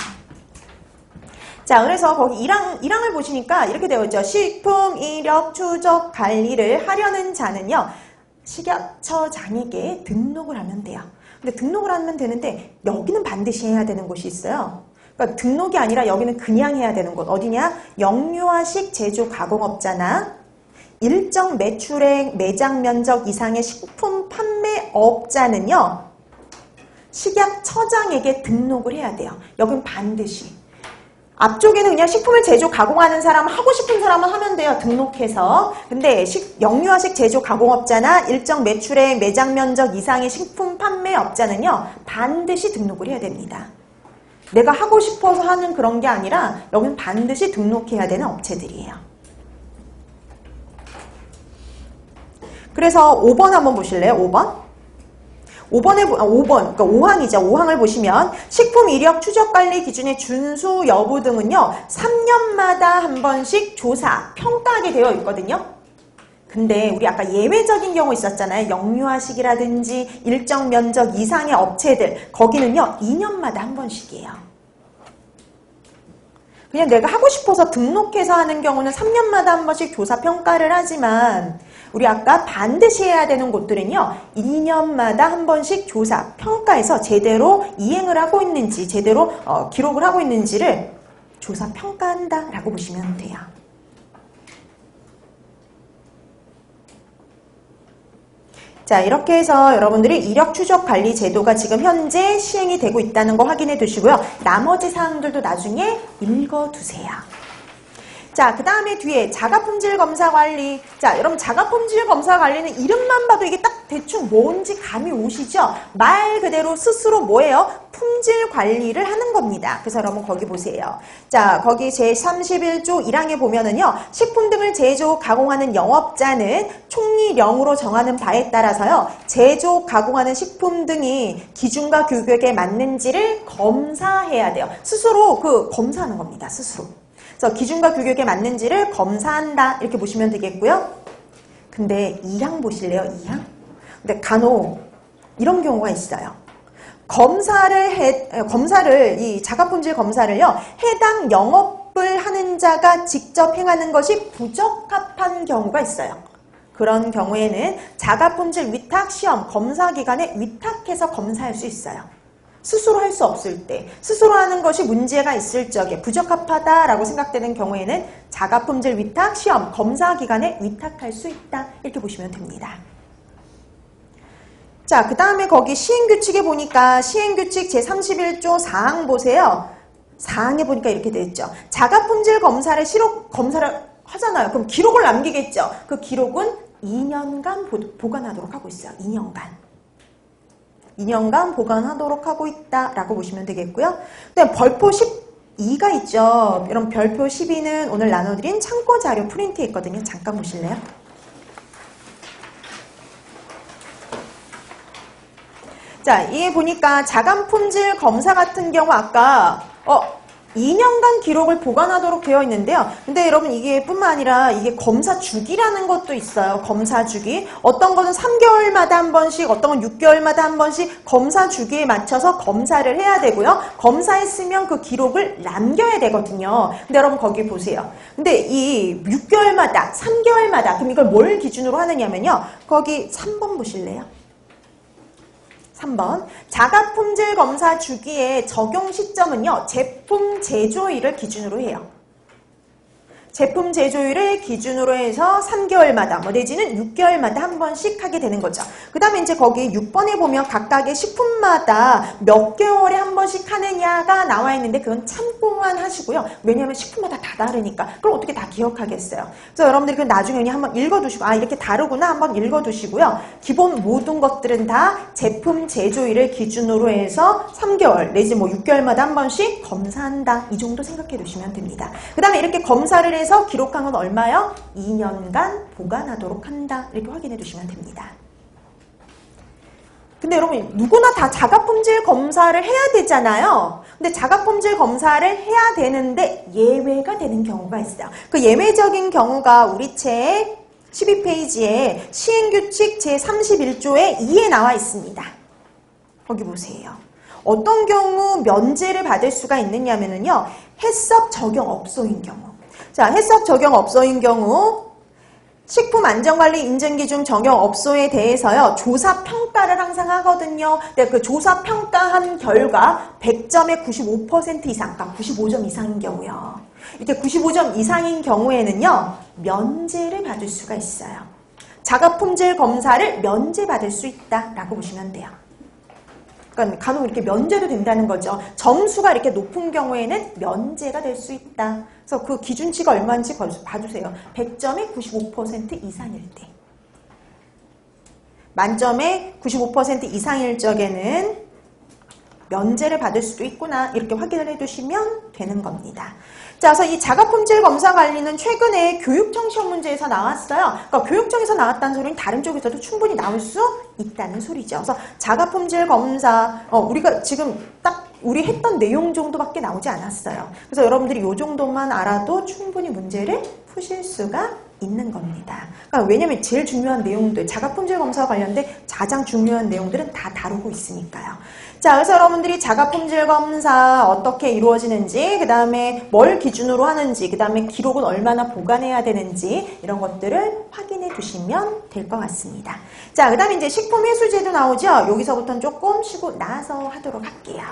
Speaker 1: 자, 그래서 거기 1항을 보시니까 이렇게 되어 있죠. 식품 이력 추적 관리를 하려는 자는요, 식약처장에게 등록을 하면 돼요. 근데 등록을 하면 되는데 여기는 반드시 해야 되는 곳이 있어요. 그러니까 등록이 아니라 여기는 그냥 해야 되는 곳. 어디냐? 영유아식 제조 가공업자나 일정 매출액 매장 면적 이상의 식품 판매업자는요, 식약처장에게 등록을 해야 돼요. 여긴 반드시. 앞쪽에는 그냥 식품을 제조 가공하는 사람, 하고 싶은 사람은 하면 돼요. 등록해서. 근데 영유아식 제조 가공업자나 일정 매출액 매장 면적 이상의 식품 판매업자는요, 반드시 등록을 해야 됩니다. 내가 하고 싶어서 하는 그런 게 아니라 여기는 반드시 등록해야 되는 업체들이에요. 그래서 5번 한번 보실래요? 5번? 5번, 그러니까 5항이죠. 5항을 보시면 식품 이력 추적 관리 기준의 준수 여부 등은요, 3년마다 한 번씩 조사, 평가하게 되어 있거든요. 근데 우리 아까 예외적인 경우 있었잖아요. 영유아식이라든지 일정 면적 이상의 업체들, 거기는요 2년마다 한 번씩이에요. 그냥 내가 하고 싶어서 등록해서 하는 경우는 3년마다 한 번씩 조사 평가를 하지만 우리 아까 반드시 해야 되는 곳들은요 2년마다 한 번씩 조사 평가해서 제대로 이행을 하고 있는지, 제대로 기록을 하고 있는지를 조사 평가한다 라고 보시면 돼요. 자, 이렇게 해서 여러분들이 이력 추적 관리 제도가 지금 현재 시행이 되고 있다는 거 확인해 두시고요. 나머지 사항들도 나중에 읽어두세요. 자, 그 다음에 뒤에 자가품질 검사 관리. 자, 여러분 자가품질 검사 관리는 이름만 봐도 이게 딱 대충 뭔지 감이 오시죠? 말 그대로 스스로 뭐예요? 품질 관리를 하는 겁니다. 그래서 여러분 거기 보세요. 자, 거기 제31조 1항에 보면은요, 식품 등을 제조, 가공하는 영업자는 총리령으로 정하는 바에 따라서요, 제조, 가공하는 식품 등이 기준과 규격에 맞는지를 검사해야 돼요. 스스로 검사하는 겁니다. 스스로. 그래서 기준과 규격에 맞는지를 검사한다 이렇게 보시면 되겠고요. 근데 2항 보실래요? 2항? 근데 간혹 이런 경우가 있어요. 검사를 이 자가품질 검사를요, 해당 영업을 하는 자가 직접 행하는 것이 부적합한 경우가 있어요. 그런 경우에는 자가품질 위탁 시험 검사 기관에 위탁해서 검사할 수 있어요. 스스로 할 수 없을 때, 스스로 하는 것이 문제가 있을 적에 부적합하다라고 생각되는 경우에는 자가품질 위탁 시험 검사 기관에 위탁할 수 있다. 이렇게 보시면 됩니다. 자, 그 다음에 거기 시행규칙에 보니까 시행규칙 제31조 4항 보세요. 4항에 보니까 이렇게 돼 있죠. 자가품질 검사를 하잖아요. 그럼 기록을 남기겠죠. 그 기록은 2년간 보관하도록 하고 있어요. 2년간 보관하도록 하고 있다라고 보시면 되겠고요. 그다음 별표 12가 있죠. 여러분 별표 12는 오늘 나눠드린 참고 자료 프린트에 있거든요. 잠깐 보실래요? 자, 이게 보니까 자가품질 검사 같은 경우 아까 2년간 기록을 보관하도록 되어 있는데요. 근데 여러분 이게 뿐만 아니라 이게 검사 주기라는 것도 있어요. 검사 주기. 어떤 거는 3개월마다 한 번씩, 어떤 건 6개월마다 한 번씩 검사 주기에 맞춰서 검사를 해야 되고요. 검사했으면 그 기록을 남겨야 되거든요. 근데 여러분 거기 보세요. 근데 이 6개월마다, 3개월마다 그럼 이걸 뭘 기준으로 하느냐면요. 거기 3번 보실래요? 3번 자가품질 검사 주기의 적용 시점은요. 제품 제조일을 기준으로 해요. 제품 제조일을 기준으로 해서 3개월마다 내지는 6개월마다 한 번씩 하게 되는 거죠. 그 다음에 이제 거기 6번에 보면 각각의 식품마다 몇 개월에 한 번씩 하느냐가 나와 있는데 그건 참고만 하시고요. 왜냐하면 식품마다 다 다르니까 그걸 어떻게 다 기억하겠어요. 그래서 여러분들이 그 나중에 한번 읽어두시고 이렇게 다르구나 한번 읽어두시고요. 기본 모든 것들은 다 제품 제조일을 기준으로 해서 3개월 내지 6개월마다 한 번씩 검사한다. 이 정도 생각해 두시면 됩니다. 그 다음에 이렇게 검사를 해서 기록한 건 얼마요? 2년간 보관하도록 한다. 이렇게 확인해 두시면 됩니다. 근데 여러분 누구나 다 자가품질 검사를 해야 되잖아요. 근데 자가품질 검사를 해야 되는데 예외가 되는 경우가 있어요. 그 예외적인 경우가 우리 책 12페이지에 시행규칙 제31조의 2에 나와 있습니다. 거기 보세요. 어떤 경우 면제를 받을 수가 있느냐면요. 해썹 적용 업소인 경우. 자, 해썹 적용 업소인 경우 식품안전관리 인증기준 적용 업소에 대해서요. 조사평가를 항상 하거든요. 근데 그 조사평가한 결과 100점에 95% 이상, 그러니까 95점 이상인 경우요. 이렇게 95점 이상인 경우에는요. 면제를 받을 수가 있어요. 자가품질 검사를 면제받을 수 있다라고 보시면 돼요. 그러니까 간혹 이렇게 면제도 된다는 거죠. 점수가 이렇게 높은 경우에는 면제가 될 수 있다. 그래서 그 기준치가 얼마인지 봐주세요. 100점에 95% 이상일 때. 만점에 95% 이상일 적에는 면제를 받을 수도 있구나. 이렇게 확인을 해두시면 되는 겁니다. 자, 그래서 이 자가품질 검사 관리는 최근에 교육청 시험 문제에서 나왔어요. 그러니까 교육청에서 나왔다는 소리는 다른 쪽에서도 충분히 나올 수 있다는 소리죠. 그래서 자가품질 검사, 우리가 지금 딱 우리 했던 내용 정도밖에 나오지 않았어요. 그래서 여러분들이 이 정도만 알아도 충분히 문제를 푸실 수가 있는 겁니다. 그러니까 왜냐면 제일 중요한 내용들, 자가품질 검사와 관련된 가장 중요한 내용들은 다 다루고 있으니까요. 자, 그래서 여러분들이 자가품질 검사 어떻게 이루어지는지, 그 다음에 뭘 기준으로 하는지, 그 다음에 기록은 얼마나 보관해야 되는지 이런 것들을 확인해 두시면 될 것 같습니다. 자, 그 다음에 이제 식품회수제도 나오죠. 여기서부터는 조금 쉬고 나서 하도록 할게요.